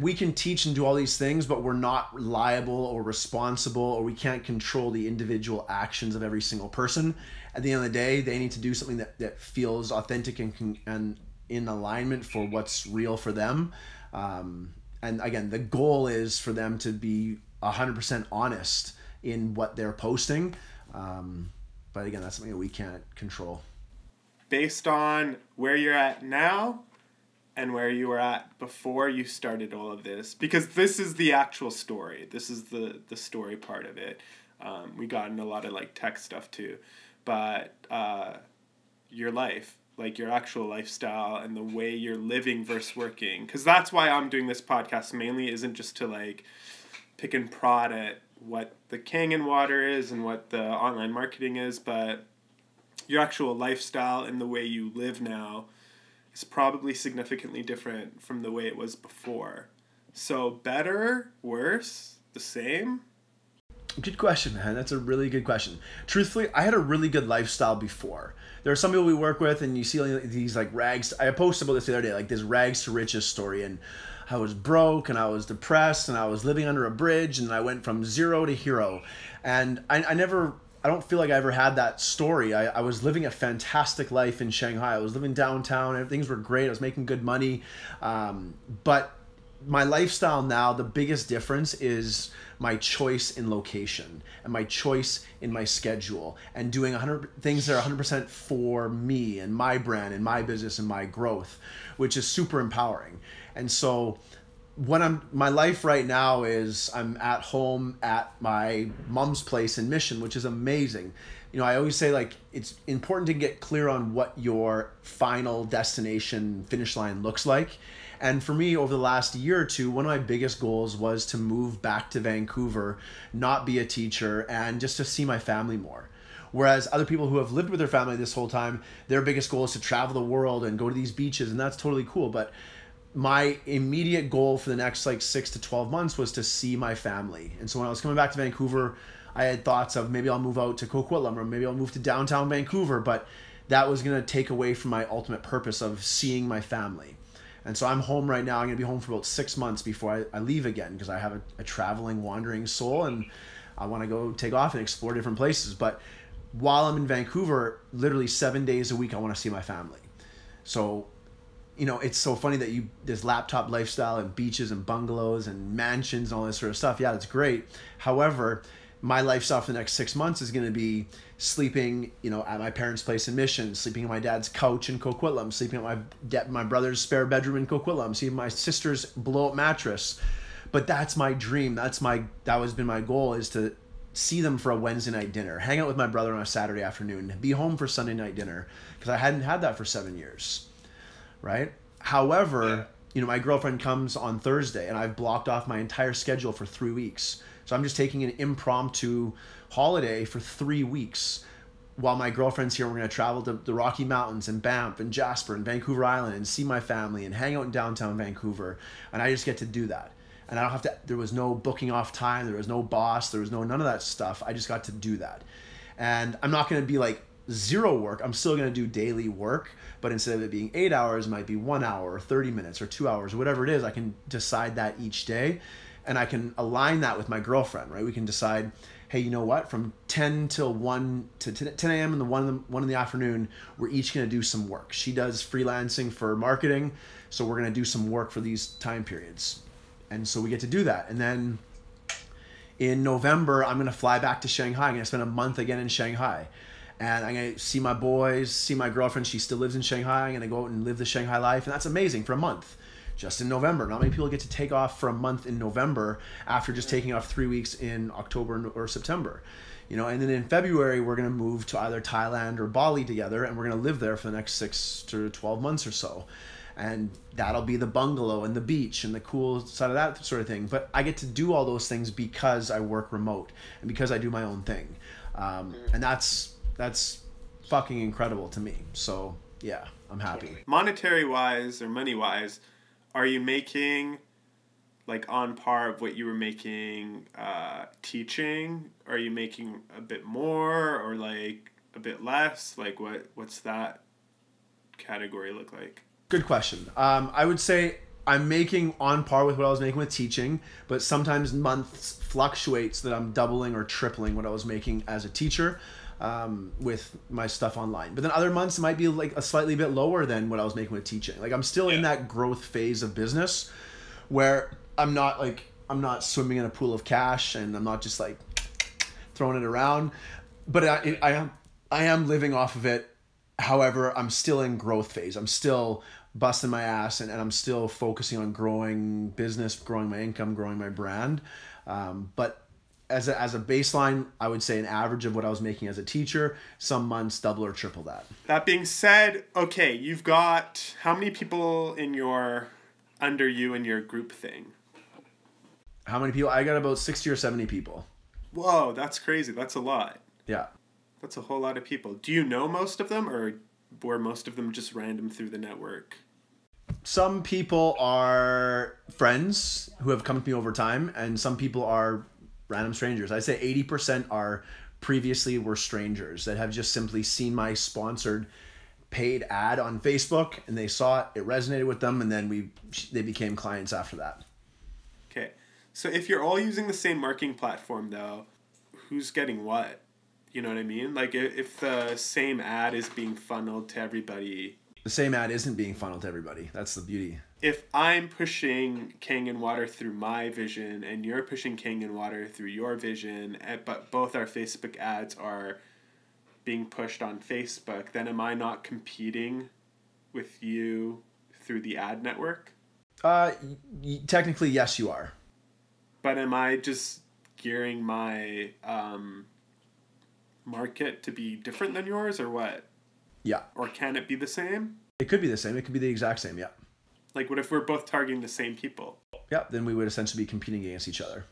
we can teach and do all these things, but we're not liable or responsible, or we can't control the individual actions of every single person. At the end of the day, they need to do something that feels authentic and in alignment for what's real for them. And again, the goal is for them to be 100% honest in what they're posting. But again, that's something that we can't control. Based on where you're at now and where you were at before you started all of this, because this is the actual story. This is the story part of it. We got into a lot of like tech stuff too, but your life, like your actual lifestyle and the way you're living versus working, because that's why I'm doing this podcast mainly, isn't just to like pick and prod at what the Kangen water is and what the online marketing is, but your actual lifestyle and the way you live now is probably significantly different from the way it was before. So better, worse, the same? Good question, man. That's a really good question. Truthfully, I had a really good lifestyle before. There are some people we work with, and you see these like rags. I posted about this the other day, like this rags to riches story, and I was broke and I was depressed and I was living under a bridge and I went from zero to hero. And I don't feel like I ever had that story. I was living a fantastic life in Shanghai. I was living downtown and things were great. I was making good money. But my lifestyle now, the biggest difference is my choice in location and my choice in my schedule and doing 100 things that are 100% for me and my brand and my business and my growth, which is super empowering. And so my life right now is I'm at home at my mom's place in Mission, which is amazing. You know, I always say like it's important to get clear on what your final destination finish line looks like. And for me, over the last year or two, one of my biggest goals was to move back to Vancouver, not be a teacher, and just to see my family more. Whereas other people who have lived with their family this whole time, their biggest goal is to travel the world and go to these beaches, and that's totally cool. But my immediate goal for the next like 6 to 12 months was to see my family. And so when I was coming back to Vancouver, I had thoughts of maybe I'll move out to Coquitlam or maybe I'll move to downtown Vancouver, but that was going to take away from my ultimate purpose of seeing my family. And so I'm home right now. I'm going to be home for about 6 months before I leave again, because I have a traveling, wandering soul and I want to go take off and explore different places. But while I'm in Vancouver, literally 7 days a week, I want to see my family. So, you know, it's so funny that this laptop lifestyle and beaches and bungalows and mansions and all this sort of stuff. Yeah, that's great. However, my lifestyle for the next 6 months is going to be sleeping, you know, at my parents' place in Mission, sleeping on my dad's couch in Coquitlam, sleeping at my brother's spare bedroom in Coquitlam, sleeping my sister's blow-up mattress. But that's my dream. That has been my goal, is to see them for a Wednesday night dinner, hang out with my brother on a Saturday afternoon, be home for Sunday night dinner, because I hadn't had that for 7 years, right? However, you know, my girlfriend comes on Thursday and I've blocked off my entire schedule for 3 weeks. So I'm just taking an impromptu holiday for 3 weeks while my girlfriend's here. We're going to travel to the Rocky Mountains and Banff and Jasper and Vancouver Island and see my family and hang out in downtown Vancouver. And I just get to do that. And I don't have to, there was no booking off time. There was no boss. There was none of that stuff. I just got to do that. And I'm not going to be like zero work. I'm still going to do daily work, but instead of it being 8 hours, it might be 1 hour or 30 minutes or 2 hours or whatever it is. I can decide that each day, and I can align that with my girlfriend, right? We can decide, hey, you know what? From 10 till 1 to 10 a.m. and 1 in the afternoon, we're each going to do some work. She does freelancing for marketing, so we're going to do some work for these time periods. And so we get to do that. And then in November, I'm going to fly back to Shanghai. I'm going to spend a month again in Shanghai. And I'm going to see my boys, see my girlfriend. She still lives in Shanghai. I'm going to go out and live the Shanghai life. And that's amazing for a month. just in November. Not many people get to take off for a month in November after just taking off 3 weeks in October or September. You know, and then in February, we're going to move to either Thailand or Bali together, and we're going to live there for the next 6 to 12 months or so. And that'll be the bungalow and the beach and the cool side of that sort of thing. But I get to do all those things because I work remote and because I do my own thing. And that's fucking incredible to me. So yeah, I'm happy. Monetary wise or money wise, are you making like on par of what you were making teaching? Are you making a bit more or like a bit less? Like what's that category look like? Good question. I would say I'm making on par with what I was making with teaching, but sometimes months fluctuates that I'm doubling or tripling what I was making as a teacher with my stuff online. But then other months it might be like a slightly bit lower than what I was making with teaching. Like I'm still in that growth phase of business where I'm not swimming in a pool of cash and I'm not just like throwing it around, but I am living off of it. However, I'm still in growth phase. I'm still busting my ass and I'm still focusing on growing business, growing my income, growing my brand. But as a baseline, I would say an average of what I was making as a teacher, some months double or triple that. That being said, okay, you've got how many people under you in your group thing? How many people? I got about 60 or 70 people. Whoa, that's crazy. That's a lot. Yeah. That's a whole lot of people. Do you know most of them, or were most of them just random through the network? Some people are friends who have come to me over time, and some people are random strangers. I'd say 80% were strangers that have just simply seen my sponsored paid ad on Facebook, and they saw it resonated with them, and then they became clients after that. Okay. So if you're all using the same marketing platform, though, who's getting what? You know what I mean? Like, if the same ad is being funneled to everybody... The same ad isn't being funneled to everybody. That's the beauty. If I'm pushing Kangen Water through my vision and you're pushing Kangen Water through your vision, but both our Facebook ads are being pushed on Facebook, then am I not competing with you through the ad network? Technically, yes, you are. But am I just gearing my... market to be different than yours or what? Yeah. Or can it be the same? It could be the same. It could be the exact same, yeah. Like what if we're both targeting the same people? Yeah, then we would essentially be competing against each other.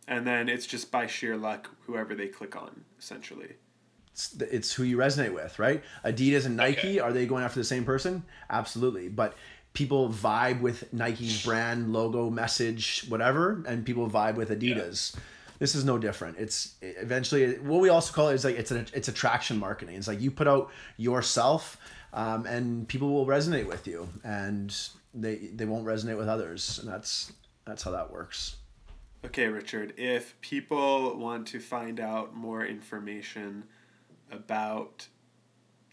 And then it's just by sheer luck whoever they click on, essentially. It's who you resonate with, right? Adidas and Nike, Are they going after the same person? Absolutely. But people vibe with Nike's brand, logo, message, whatever, and people vibe with Adidas. Yeah. This is no different. It's eventually what we also call it is like it's attraction marketing. It's like you put out yourself, and people will resonate with you, and they won't resonate with others, and that's how that works. Okay, Richard. If people want to find out more information about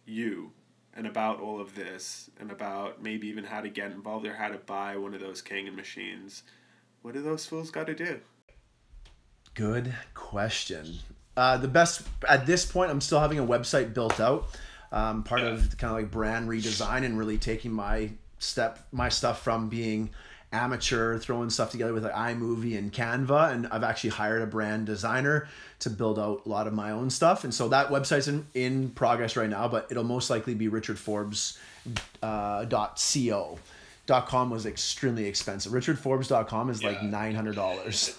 you and about all of this, and about maybe even how to get involved or how to buy one of those Kangen machines, what do those fools got to do? Good question. The best at this point, I'm still having a website built out. Part of kind of like brand redesign and really taking my stuff from being amateur, throwing stuff together with like iMovie and Canva, and I've actually hired a brand designer to build out a lot of my own stuff. And so that website's in progress right now, but it'll most likely be richardforbes.co.com was extremely expensive. richardforbes.com is like $900.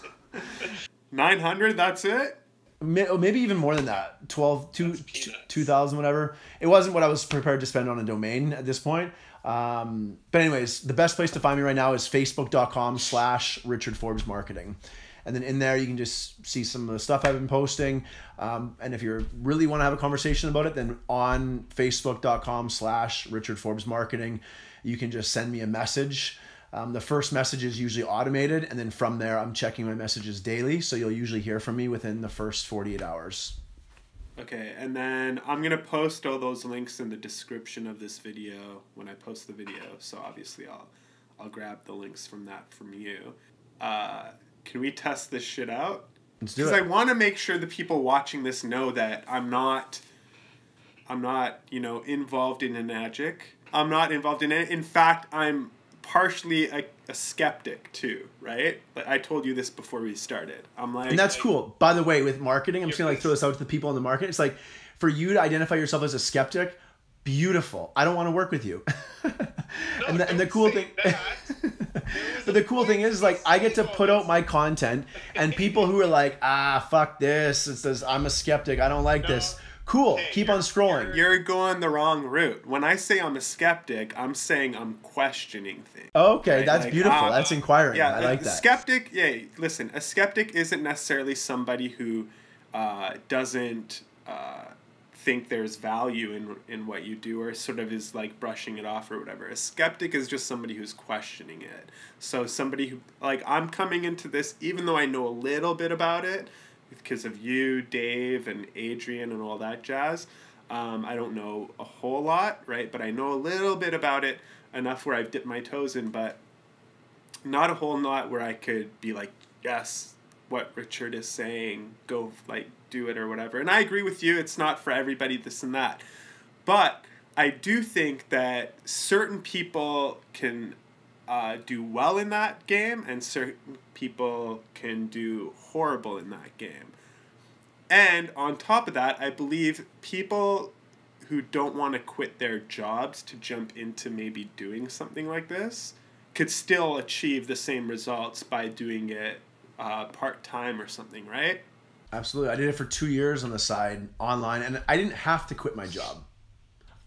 900, that's it? Maybe even more than that. 2,000, whatever. It wasn't what I was prepared to spend on a domain at this point. But anyways, the best place to find me right now is facebook.com/richardforbesmarketing. And then in there, you can just see some of the stuff I've been posting. And if you really want to have a conversation about it, then on facebook.com/richardforbesmarketing, you can just send me a message. The first message is usually automated, and then from there, I'm checking my messages daily, so you'll usually hear from me within the first 48 hours. Okay, and then I'm going to post all those links in the description of this video when I post the video, so obviously I'll grab the links from you. Can we test this shit out? Let's do it. Because I want to make sure the people watching this know that I'm not, involved in a magic. I'm not involved in it. In fact, I'm partially a skeptic too, right? Like I told you this before we started. I'm like, and that's cool. By the way, with marketing, I'm just gonna like throw this out to the people in the market. It's like, for you to identify yourself as a skeptic, beautiful. I don't want to work with you. No, and the cool thing, but the cool thing is, like, I get to put out my content, and people who are like, fuck this, it says I'm a skeptic, I don't like this. Cool, keep on scrolling. You're going the wrong route. When I say I'm a skeptic, I'm saying I'm questioning things. Okay, right? that's like, beautiful. That's inquiring. Yeah, I like that. Skeptic, yeah, listen, a skeptic isn't necessarily somebody who doesn't think there's value in what you do, or sort of is like brushing it off or whatever. A skeptic is just somebody who's questioning it. So somebody who, like, I'm coming into this, even though I know a little bit about it, because of you, Dave, and Adrian, and all that jazz. I don't know a whole lot, right? But I know a little bit about it, enough where I've dipped my toes in, but not a whole lot where I could be like, yes, what Richard is saying, go, like, do it or whatever. And I agree with you, it's not for everybody, this and that. But I do think that certain people can do well in that game, and certain people can do horrible in that game. And on top of that, I believe people who don't want to quit their jobs to jump into maybe doing something like this could still achieve the same results by doing it part-time or something, right? Absolutely. I did it for 2 years on the side, online, and I didn't have to quit my job.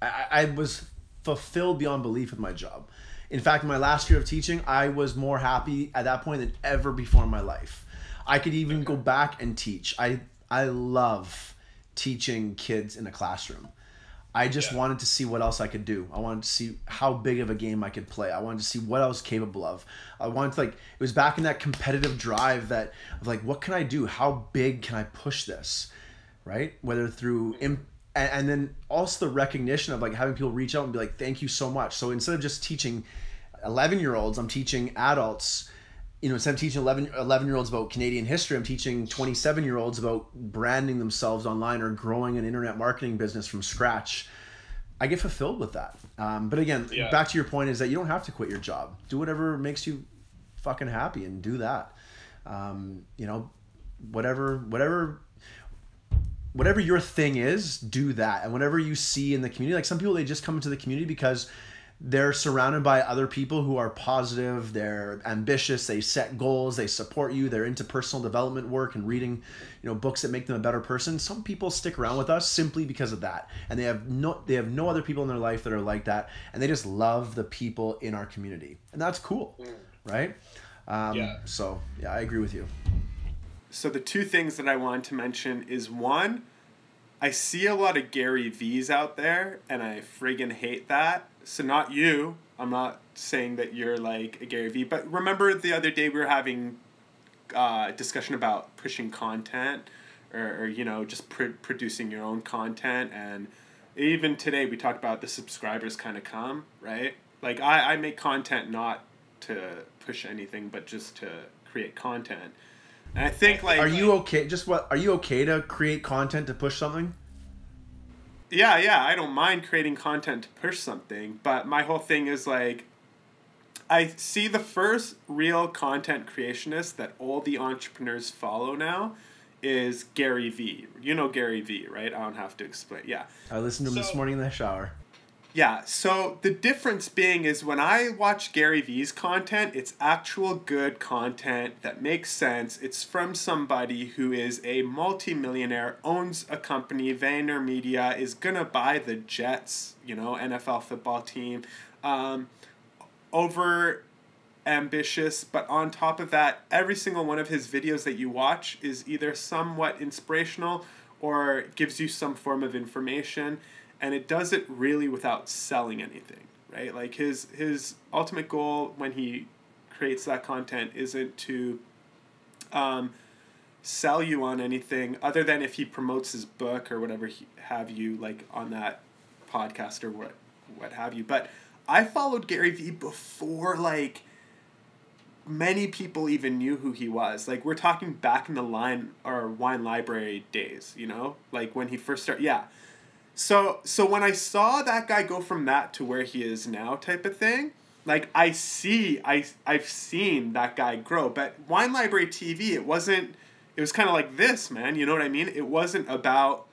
I was fulfilled beyond belief with my job. In fact, my last year of teaching, I was more happy at that point than ever before in my life. I could even go back and teach. I love teaching kids in a classroom. I just wanted to see what else I could do. I wanted to see how big of a game I could play. I wanted to see what I was capable of. I wanted to, like, it was back in that competitive drive that of like, what can I do? How big can I push this? Right? Whether through and then also the recognition of like having people reach out and be like, thank you so much. So instead of just teaching 11-year-olds, I'm teaching adults. You know, instead of teaching 11-year-olds about Canadian history, I'm teaching 27-year-olds about branding themselves online or growing an internet marketing business from scratch. I get fulfilled with that. But again, back to your point is that you don't have to quit your job. Do whatever makes you fucking happy and do that. You know, whatever your thing is, do that. And whatever you see in the community, like some people, they just come into the community because they're surrounded by other people who are positive, they're ambitious, they set goals, they support you, they're into personal development work and reading, you know, books that make them a better person. Some people stick around with us simply because of that. And they have no other people in their life that are like that, and they just love the people in our community. And that's cool, right? So, yeah, I agree with you. So the two things that I wanted to mention is, one, I see a lot of Gary V's out there, and I friggin' hate that. So not you. I'm not saying that you're like a Gary V. But remember the other day we were having discussion about pushing content, or you know, just producing your own content. And even today we talked about the subscribers kind of come, right? Like I make content not to push anything, but just to create content. And I think like... Are you okay? Are you okay to create content to push something? Yeah, I don't mind creating content to push something, but my whole thing is like, I see the first real content creationist that all the entrepreneurs follow now is Gary V. You know Gary V, right? I don't have to explain. Yeah. I listened to him this morning in the shower. Yeah, so the difference being is when I watch Gary V's content, it's actual good content that makes sense. It's from somebody who is a multimillionaire, owns a company, Vaynermedia, is going to buy the Jets, you know, NFL football team. Over ambitious, but on top of that, every single one of his videos that you watch is either somewhat inspirational or gives you some form of information. And it does it really without selling anything, right? Like his ultimate goal when he creates that content isn't to sell you on anything other than if he promotes his book or whatever have you, like on that podcast or what have you. But I followed Gary Vee before like many people even knew who he was. Like we're talking back in the wine library days, you know, like when he first started. Yeah. So when I saw that guy go from that to where he is now type of thing, like I've seen that guy grow. But Wine Library TV, it was kind of like this, man. You know what I mean? It wasn't about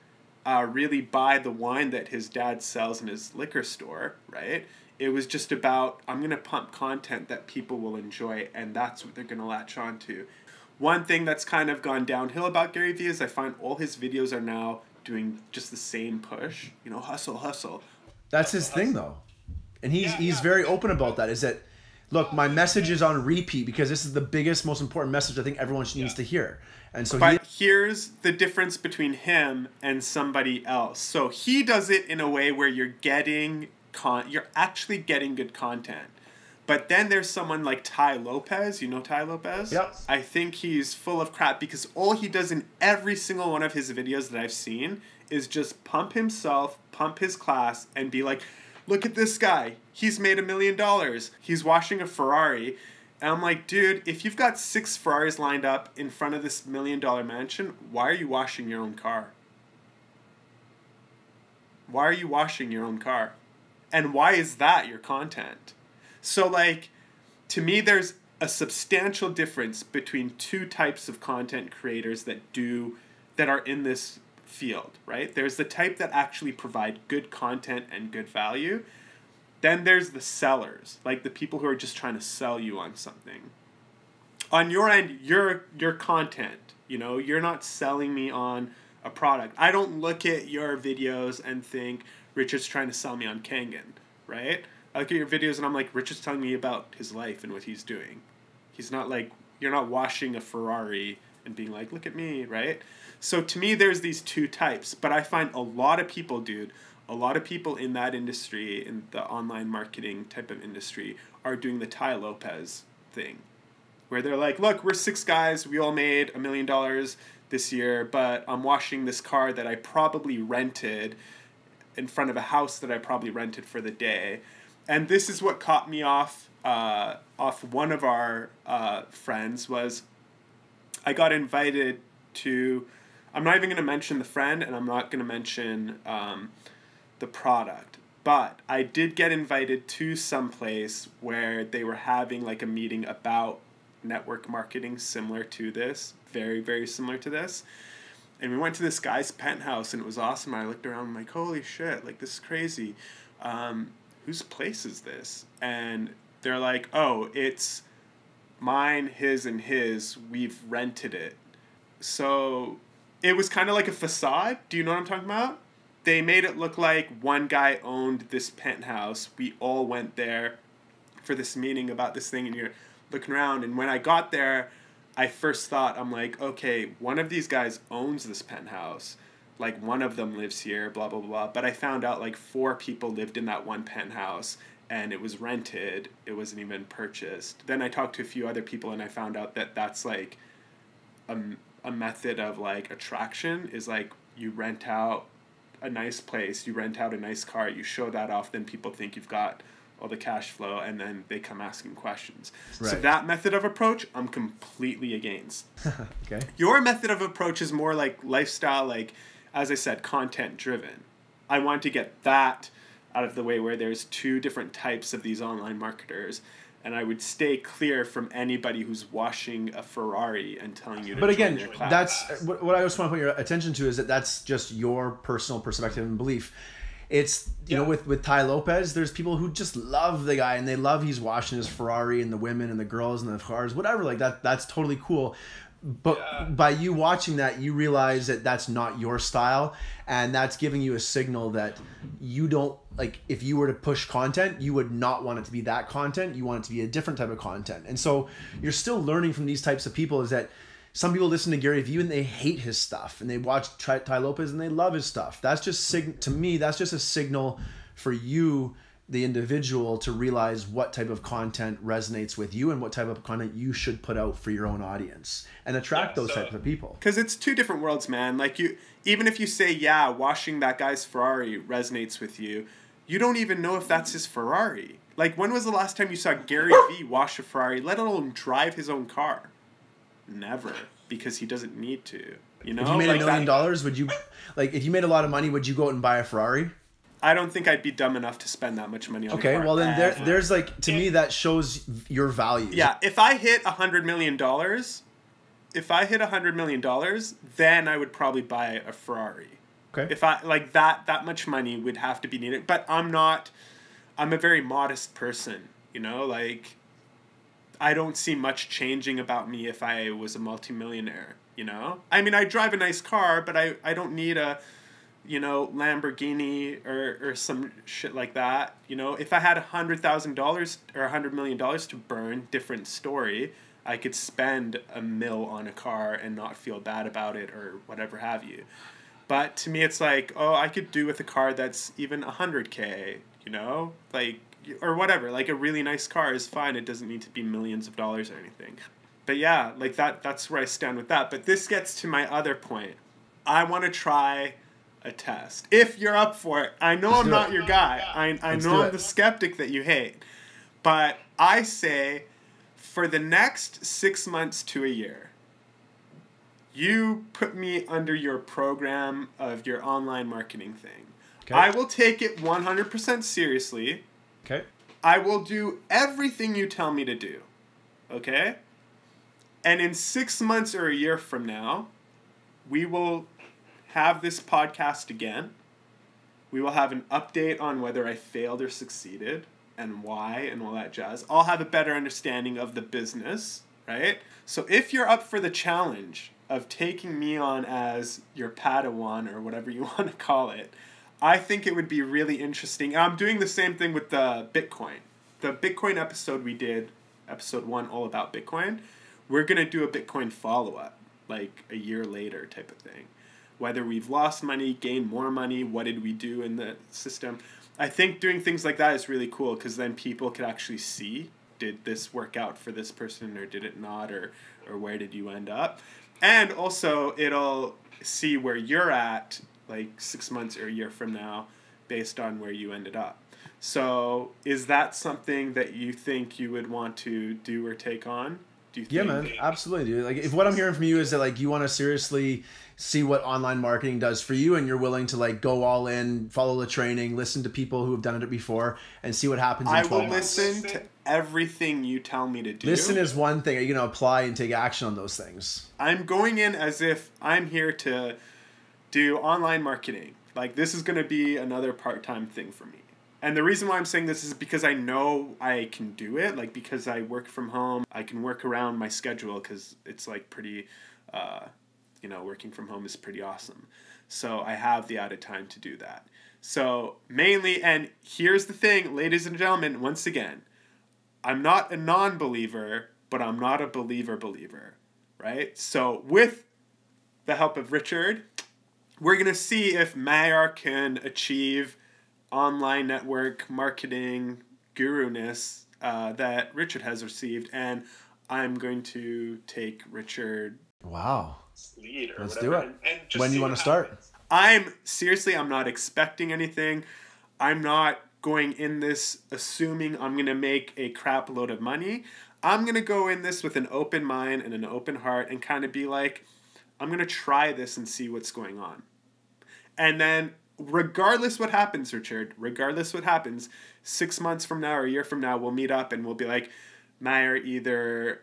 really buy the wine that his dad sells in his liquor store, right? It was just about, I'm going to pump content that people will enjoy, and that's what they're going to latch on to. One thing that's kind of gone downhill about Gary Vee is I find all his videos are now doing just the same push. You know, hustle. That's his thing, though. And he's very open about that, is that, look, my message is on repeat because this is the biggest, most important message I think everyone needs to hear. And so here's the difference between him and somebody else. So he does it in a way where you're actually getting good content. But then there's someone like Ty Lopez. You know Ty Lopez? Yep. I think he's full of crap because all he does in every single one of his videos that I've seen is just pump himself, pump his class, and be like, look at this guy. He's made $1 million. He's washing a Ferrari. And I'm like, dude, if you've got 6 Ferraris lined up in front of this $1 million mansion, why are you washing your own car? Why are you washing your own car? And why is that your content? So, like, to me, there's a substantial difference between two types of content creators that are in this field, right? There's the type that actually provide good content and good value. Then there's the sellers, like the people who are just trying to sell you on something. On your end, your content, you know, you're not selling me on a product. I don't look at your videos and think Richard's trying to sell me on Kangen, right? I look at your videos and I'm like, Richard's telling me about his life and what he's doing. He's not like, you're not washing a Ferrari and being like, look at me, right? So to me, there's these two types. But I find a lot of people, dude, a lot of people in that industry, in the online marketing type of industry, are doing the Ty Lopez thing. Where they're like, look, we're 6 guys, we all made $1 million this year, but I'm washing this car that I probably rented in front of a house that I probably rented for the day. And this is what caught me off one of our friends was I got invited to, I'm not even going to mention the friend and I'm not going to mention the product, but I did get invited to some place where they were having like a meeting about network marketing similar to this, very, very similar to this. And we went to this guy's penthouse and it was awesome. I looked around and I'm like, holy shit, like this is crazy. Whose place is this? And they're like, oh, it's mine, his, and his. We've rented it. So it was kind of like a facade. Do you know what I'm talking about? They made it look like one guy owned this penthouse. We all went there for this meeting about this thing and you're looking around. And when I got there, I first thought, I'm like, okay, one of these guys owns this penthouse. Like one of them lives here, blah, blah, blah. But I found out like 4 people lived in that one penthouse and it was rented. It wasn't even purchased. Then I talked to a few other people and I found out that that's like a method of like attraction is like you rent out a nice place, you rent out a nice car, you show that off, then people think you've got all the cash flow and then they come asking questions. Right. So that method of approach, I'm completely against. Okay. Your method of approach is more like lifestyle, like, as I said, content driven. I want to get that out of the way where there's 2 different types of these online marketers. And I would stay clear from anybody who's washing a Ferrari and telling you to But again, join their class. that's what I just want to put your attention to is that that's just your personal perspective and belief. It's, you know, with Ty Lopez, there's people who just love the guy and they love he's washing his Ferrari and the women and the girls and the cars, whatever, like that's totally cool. But by you watching that, you realize that that's not your style, and that's giving you a signal that you don't, like, if you were to push content, you would not want it to be that content. You want it to be a different type of content. And so you're still learning from these types of people is that some people listen to Gary Vee and they hate his stuff, and they watch Ty Lopez and they love his stuff. That's just to me, that's just a signal for you, the individual, to realize what type of content resonates with you and what type of content you should put out for your own audience and attract those types of people. Because it's 2 different worlds, man. Like even if you say, yeah, washing that guy's Ferrari resonates with you, you don't even know if that's his Ferrari. Like, when was the last time you saw Gary Vee wash a Ferrari, let alone drive his own car? Never, because he doesn't need to. You know, if you made $1 million, would you, like, if you made a lot of money, would you go out and buy a Ferrari? I don't think I'd be dumb enough to spend that much money on a car. Okay, well then ever. there's like, to me, that shows your values. Yeah, if I hit $100 million, then I would probably buy a Ferrari. Okay. If I like that much money would have to be needed. But I'm a very modest person, you know, like I don't see much changing about me if I was a multimillionaire, you know? I mean, I drive a nice car, but I don't need a, you know, Lamborghini or some shit like that. You know, if I had $100,000 or $100 million to burn, different story. I could spend $1 million on a car and not feel bad about it or whatever have you. But to me, it's like, oh, I could do with a car that's even $100K, you know, like, or whatever. Like a really nice car is fine. It doesn't need to be millions of dollars or anything. But yeah, like that's where I stand with that. But this gets to my other point. I want to try a test. If you're up for it. I know I'm not your guy. I know I'm the skeptic that you hate. But I say for the next 6 months to a year, you put me under your program of your online marketing thing. Okay. I will take it 100% seriously. Okay. I will do everything you tell me to do. Okay? And in 6 months or a year from now, we will have this podcast again. We will have an update on whether I failed or succeeded and why and all that jazz. I'll have a better understanding of the business, right? So if you're up for the challenge of taking me on as your Padawan or whatever you want to call it, I think it would be really interesting. I'm doing the same thing with the Bitcoin. The Bitcoin episode we did, episode 1, all about Bitcoin, we're going to do a Bitcoin follow-up, like a year later type of thing. Whether we've lost money, gained more money, what did we do in the system. I think doing things like that is really cool because then people could actually see, did this work out for this person or did it not, or where did you end up? And also it'll see where you're at like 6 months or a year from now based on where you ended up. So is that something that you think you would want to do or take on? Do you think? Yeah, man, absolutely, dude. Like, if what I'm hearing from you is that like you want to seriously see what online marketing does for you, and you're willing to like go all in, follow the training, listen to people who have done it before, and see what happens in 12 months. I will listen to everything you tell me to do. Listen is one thing. Are you going to apply and take action on those things? I'm going in as if I'm here to do online marketing. Like, this is going to be another part-time thing for me. And the reason why I'm saying this is because I know I can do it. Like, because I work from home, I can work around my schedule because it's like pretty, working from home is pretty awesome. So I have the added time to do that. So mainly, and here's the thing, ladies and gentlemen, once again, I'm not a non-believer, but I'm not a believer, right? So with the help of Richard, we're going to see if Mahyar can achieve online network marketing guru-ness that Richard has received, and I'm going to take Richard. Wow. Lead or Let's whatever, do it. and just when do you want to start? I'm not expecting anything. I'm not going in this assuming I'm going to make a crap load of money. I'm going to go in this with an open mind and an open heart and kind of be like, I'm going to try this and see what's going on. And then regardless what happens, Richard, 6 months from now or a year from now, we'll meet up and we'll be like, Mahyar either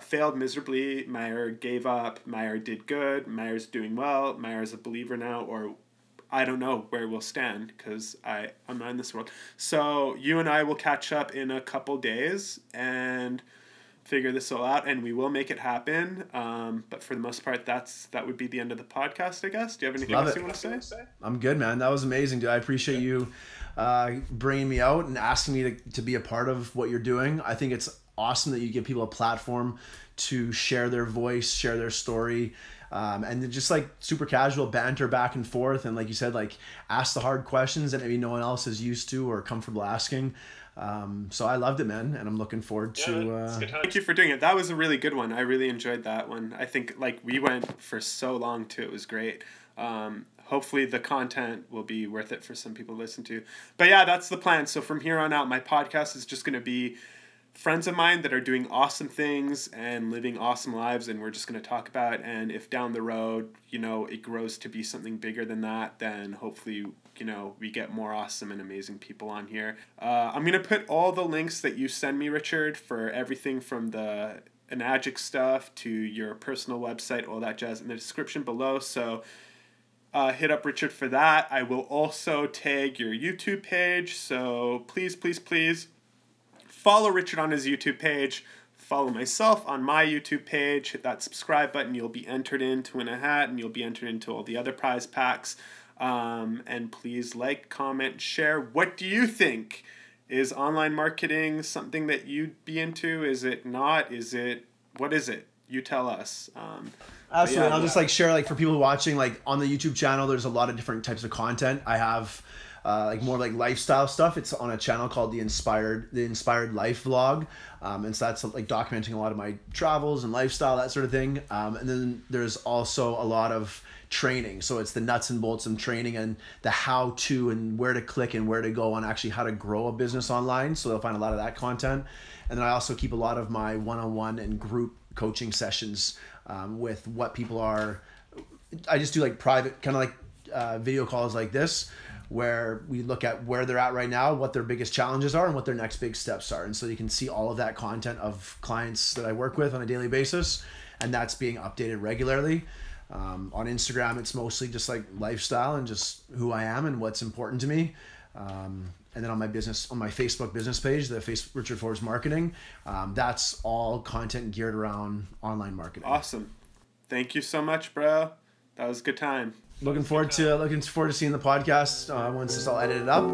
failed miserably, Mahyar gave up, Mahyar did good, Mahyar's doing well, Mahyar's a believer now, or I don't know where we'll stand because I'm not in this world. So you and I will catch up in a couple days and figure this all out, and we will make it happen. But for the most part, that would be the end of the podcast, I guess. Do you have anything else you want to say? I'm good, man. That was amazing, dude. I appreciate you bringing me out and asking me to be a part of what you're doing. I think it's awesome that you give people a platform to share their voice, share their story, and then just like super casual banter back and forth, and like you said, like ask the hard questions that maybe no one else is used to or comfortable asking. So I loved it, man, and I'm looking forward to thank you for doing it. That was a really good one. I really enjoyed that one. I think like we went for so long too. It was great. Hopefully the content will be worth it for some people to listen to. But yeah, that's the plan. So from here on out, my podcast is just going to be friends of mine that are doing awesome things and living awesome lives, and we're just going to talk about it. And if down the road, it grows to be something bigger than that, then hopefully, you know, we get more awesome and amazing people on here. I'm going to put all the links that you send me, Richard, for everything from the Enagic stuff to your personal website, all that jazz, in the description below. So hit up Richard for that. I will also tag your YouTube page. So please, please, please follow Richard on his YouTube page. Follow myself on my YouTube page. Hit that subscribe button. You'll be entered into Win a Hat, and you'll be entered into all the other prize packs. And please like, comment, share. What do you think? Is online marketing something that you'd be into? Is it not? What is it? You tell us. Absolutely. Yeah, I'll just like share, like, for people watching, like, on the YouTube channel, there's a lot of different types of content. I have like more like lifestyle stuff. It's on a channel called the Inspired Life Vlog. And so that's like documenting a lot of my travels and lifestyle, that sort of thing. And then there's also a lot of training. So it's the nuts and bolts of training and the how to and where to click and where to go on actually how to grow a business online. So they'll find a lot of that content. And then I also keep a lot of my one-on-one and group coaching sessions with what people are. I just do like private kind of like video calls like this, where we look at where they're at right now, what their biggest challenges are, and what their next big steps are. And so you can see all of that content of clients that I work with on a daily basis, and that's being updated regularly. On Instagram, it's mostly just like lifestyle and just who I am and what's important to me. And then on my Facebook business page, Richard Forbes Marketing, that's all content geared around online marketing. Awesome. Thank you so much, bro. That was a good time. Looking forward to seeing the podcast once it's all edited up.